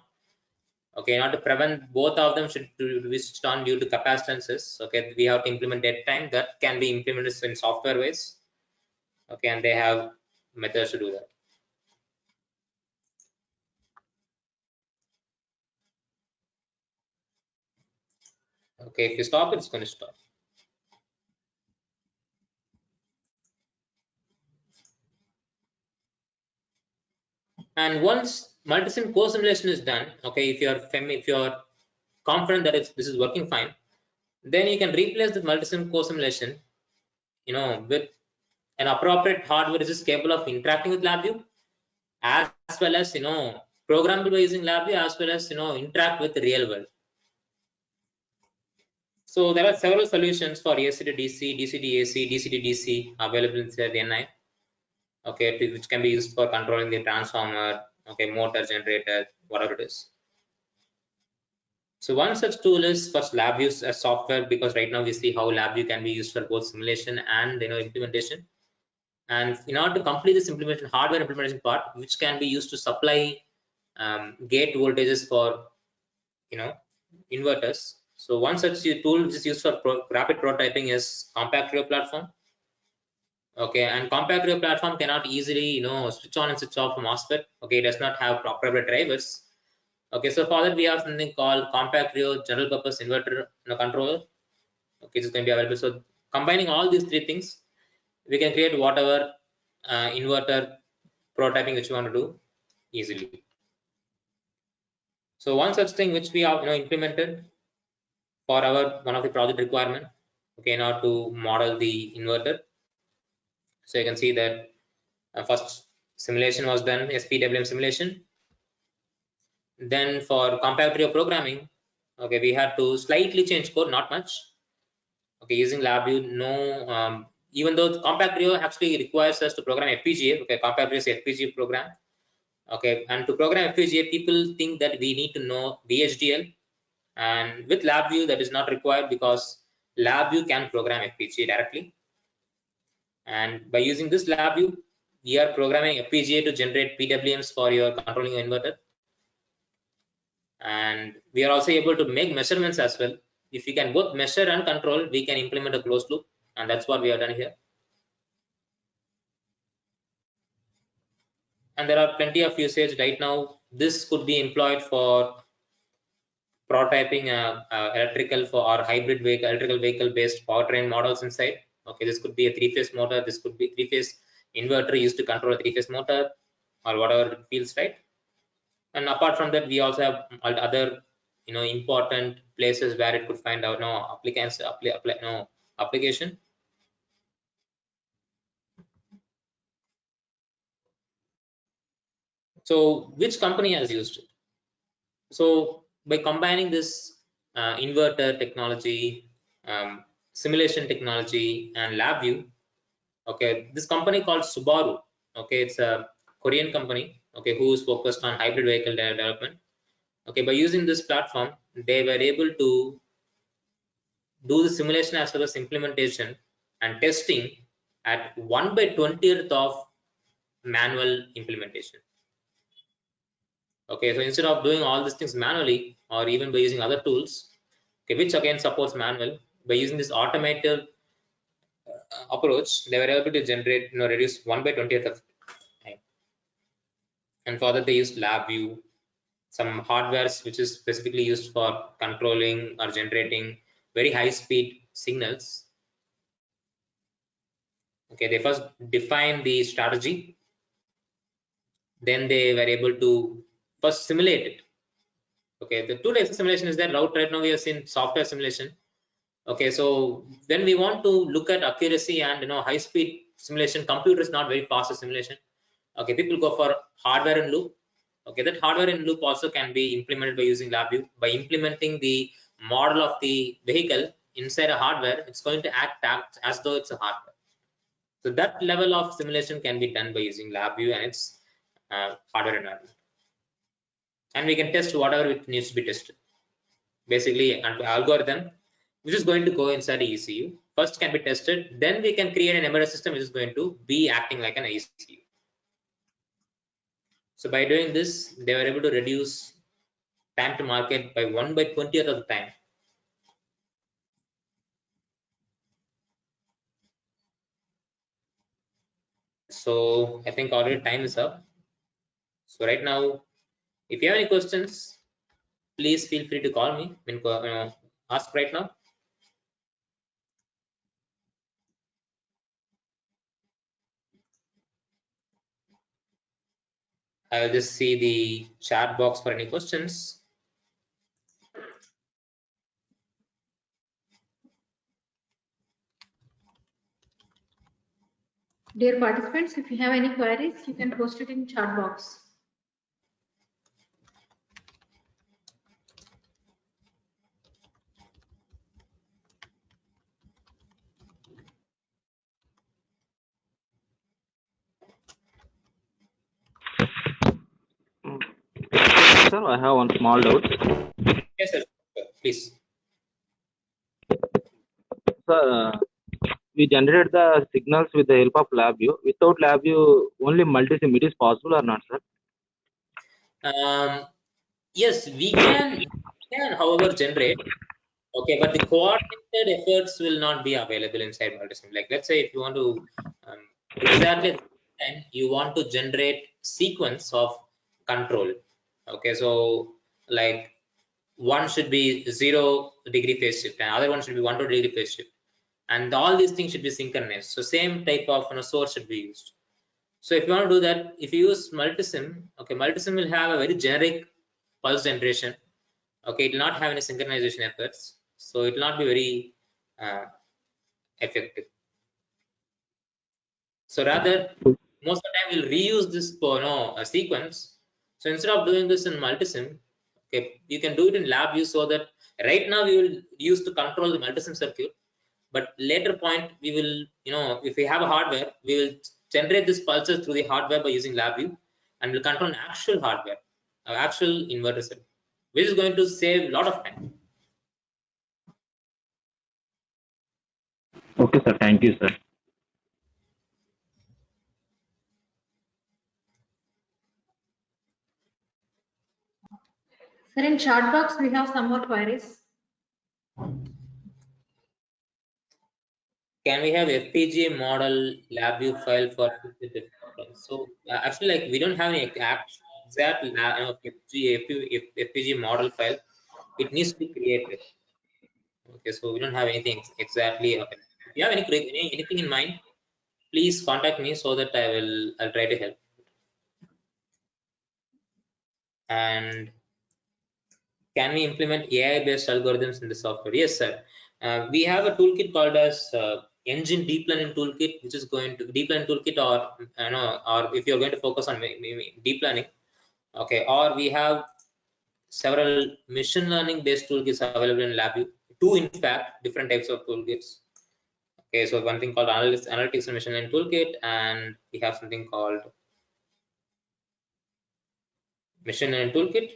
Okay, in order to prevent both of them should be switched on due to capacitances. Okay, we have to implement dead time. That can be implemented in software ways. Okay, and they have methods to do that. Okay, if you stop, it's going to stop. And once multisim co-simulation is done, okay, if you're confident that this is working fine, then you can replace the multisim co-simulation, with an appropriate hardware which is capable of interacting with LabVIEW, as well as programmable by using LabVIEW, as well as interact with the real world. So there are several solutions for AC to DC, DC to AC, DC to DC available inside the NI. Okay, which can be used for controlling the transformer, okay, motor, generator, whatever it is. So one such tool is first LabVIEW as software, because right now we see how LabVIEW can be used for both simulation and implementation. And in order to complete this implementation, hardware implementation part, which can be used to supply gate voltages for inverters. So one such tool which is used for rapid prototyping is compact Rio platform. Okay, and compact Rio platform cannot easily switch on and switch off a MOSFET. Okay, it does not have proper drivers. Okay, so for that we have something called compact Rio general purpose inverter controller. Okay, it's going to be available. So combining all these three things, we can create whatever inverter prototyping which we want to do easily. So one such thing which we have implemented for our one of the project requirement, okay, now to model the inverter. So you can see that first simulation was done, SPWM simulation. Then for compact Rio programming, okay, we had to slightly change code, not much. Okay, using LabVIEW, even though compact Rio actually requires us to program FPGA. Okay, compact Rio is a FPGA program. Okay, and to program FPGA, people think that we need to know VHDL, and with LabVIEW that is not required because LabVIEW can program FPGA directly. And by using this LabVIEW, we are programming FPGA to generate PWMs for your controlling your inverter. And we are also able to make measurements as well. If we can both measure and control, we can implement a closed loop, and that's what we have done here. And there are plenty of usage right now. This could be employed for prototyping electrical for our hybrid vehicle, electrical vehicle based powertrain models inside. Okay, this could be a three-phase motor. This could be three-phase inverter used to control a three-phase motor or whatever it feels, right? And apart from that, we also have other important places where it could find out application. So which company has used it? So by combining this inverter technology, simulation technology, and LabVIEW, okay, this company called Subaru, okay, it's a Korean company, okay, who is focused on hybrid vehicle development. Okay, by using this platform, they were able to do the simulation as well as implementation and testing at 1/20th of manual implementation. Okay, so instead of doing all these things manually or even by using other tools, okay, which again supports manual, by using this automated approach, they were able to generate, reduce 1/20th of time. And for that, they used LabVIEW, some hardwares which is specifically used for controlling or generating very high speed signals. Okay, they first define the strategy, then they were able to first simulate it. Okay, the two types of simulation is that right now we have seen software simulation. Okay, so when we want to look at accuracy and high speed simulation, computer is not very fast simulation. Okay, people go for hardware in loop. Okay, that hardware in loop also can be implemented by using LabVIEW. By implementing the model of the vehicle inside a hardware, it's going to act as though it's a hardware. So that level of simulation can be done by using LabVIEW and its hardware environment. And we can test whatever it needs to be tested. Basically, an algorithm which is going to go inside the ECU first can be tested, then we can create an embedded system which is going to be acting like an ECU. So by doing this, they were able to reduce time to market by 1/20th of the time. So I think already time is up. So right now, if you have any questions, please feel free to call me. Ask right now. I'll just see the chat box for any questions. Dear participants, if you have any queries, you can post it in chat box. Sir, I have one small doubt. Yes, sir. Please. Sir, we generate the signals with the help of LabVIEW. Without LabVIEW, only multisim, it is possible or not, sir? Yes, we can, however, generate. Okay, but the coordinated efforts will not be available inside multisim. Like, let's say if you want to exactly at the same time, you want to generate sequence of control. Okay, so like one should be 0° phase shift, and other one should be 1 to 2 degree phase shift, and all these things should be synchronized. So same type of source should be used. So if you want to do that, if you use multisim, okay, multisim will have a very generic pulse generation. Okay, it will not have any synchronization efforts, so it will not be very effective. So rather, most of the time we'll reuse this sequence. So instead of doing this in multisim, okay, you can do it in LabVIEW, so that right now we will use to control the multisim circuit, but later point we will, if we have a hardware, we will generate this pulses through the hardware by using LabVIEW, and we'll control an actual hardware, actual inverter circuit, which is going to save a lot of time. Okay, sir. Thank you, sir. Sir, in chat box, we have some more queries. Can we have FPGA model LabVIEW file for different? So actually, like, we don't have any exact FPGA model file. It needs to be created. Okay, so we don't have anything exactly. Okay. If you have anything in mind, please contact me so that I'll try to help. And can we implement AI-based algorithms in the software? Yes, sir. We have a toolkit called as Engine Deep Learning Toolkit, which is going to Deep Learning Toolkit, or if you're going to focus on deep learning, okay. Or we have several machine learning based toolkits available in LabVIEW. Two, in fact, different types of toolkits. Okay, so one thing called Analytics and Machine Learning Toolkit, and we have something called Machine Learning Toolkit,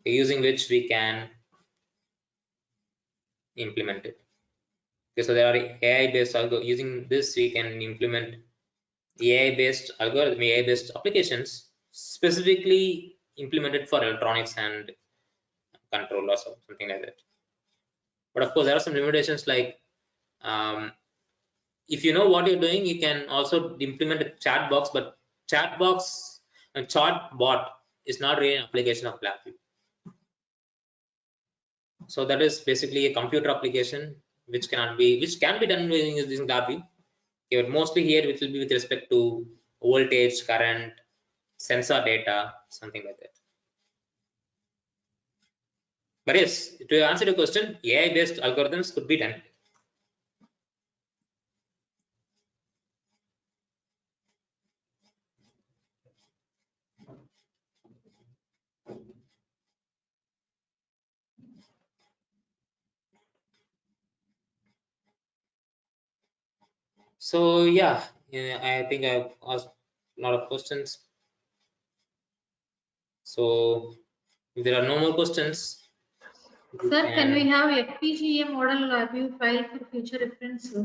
using which we can implement it. Okay, so there are AI-based using this we can implement AI-based algorithm, AI-based applications specifically implemented for electronics and controllers or something like that. But of course, there are some limitations, like if you know what you're doing, you can also implement a chat box, but chat box and chat bot is not really an application of LabVIEW. So that is basically a computer application which can be done using LabVIEW. Okay, but mostly here it will be with respect to voltage, current, sensor data, something like that. But yes, to answer your question, AI-based algorithms could be done. So yeah, I think I've asked a lot of questions. So if there are no more questions, Sir, can we have FPGA model view file for future reference?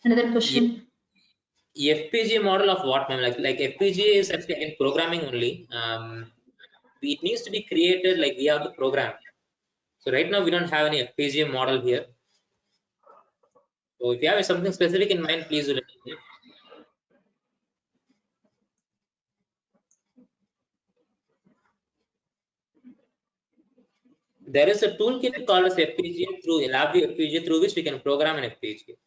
Another question. FPGA model of what, ma'am? Like FPGA is actually in programming only. It needs to be created, like we have the program. So right now we don't have any FPGA model here. So if you have something specific in mind, please do let me know. There is a toolkit called as FPGA through LabVIEW FPGA, through which we can program an FPGA.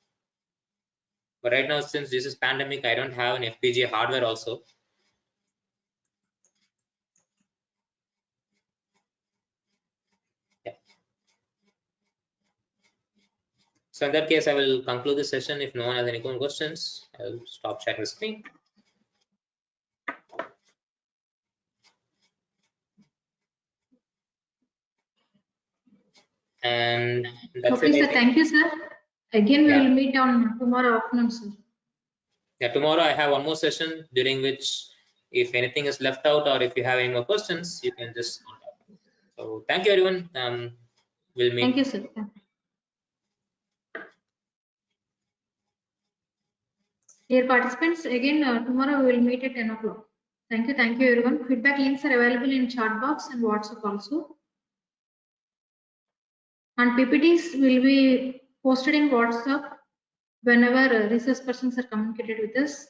But right now, since this is pandemic, I don't have an FPGA hardware also. Yeah. So in that case, I will conclude the session. If no one has any questions, I'll stop sharing the screen. And that's Okay, it. sir. Thank you, sir. Again, we Yeah. will meet on tomorrow afternoon, sir. Yeah, tomorrow I have one more session, during which if anything is left out or if you have any more questions, you can just contact me. So thank you, everyone. We'll meet. Thank you, sir. Dear participants, again, tomorrow we will meet at 10 o'clock. Thank you everyone. Feedback links are available in chat box and WhatsApp also. And PPTs will be posted in WhatsApp whenever resource persons are communicated with us.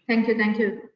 Thank you.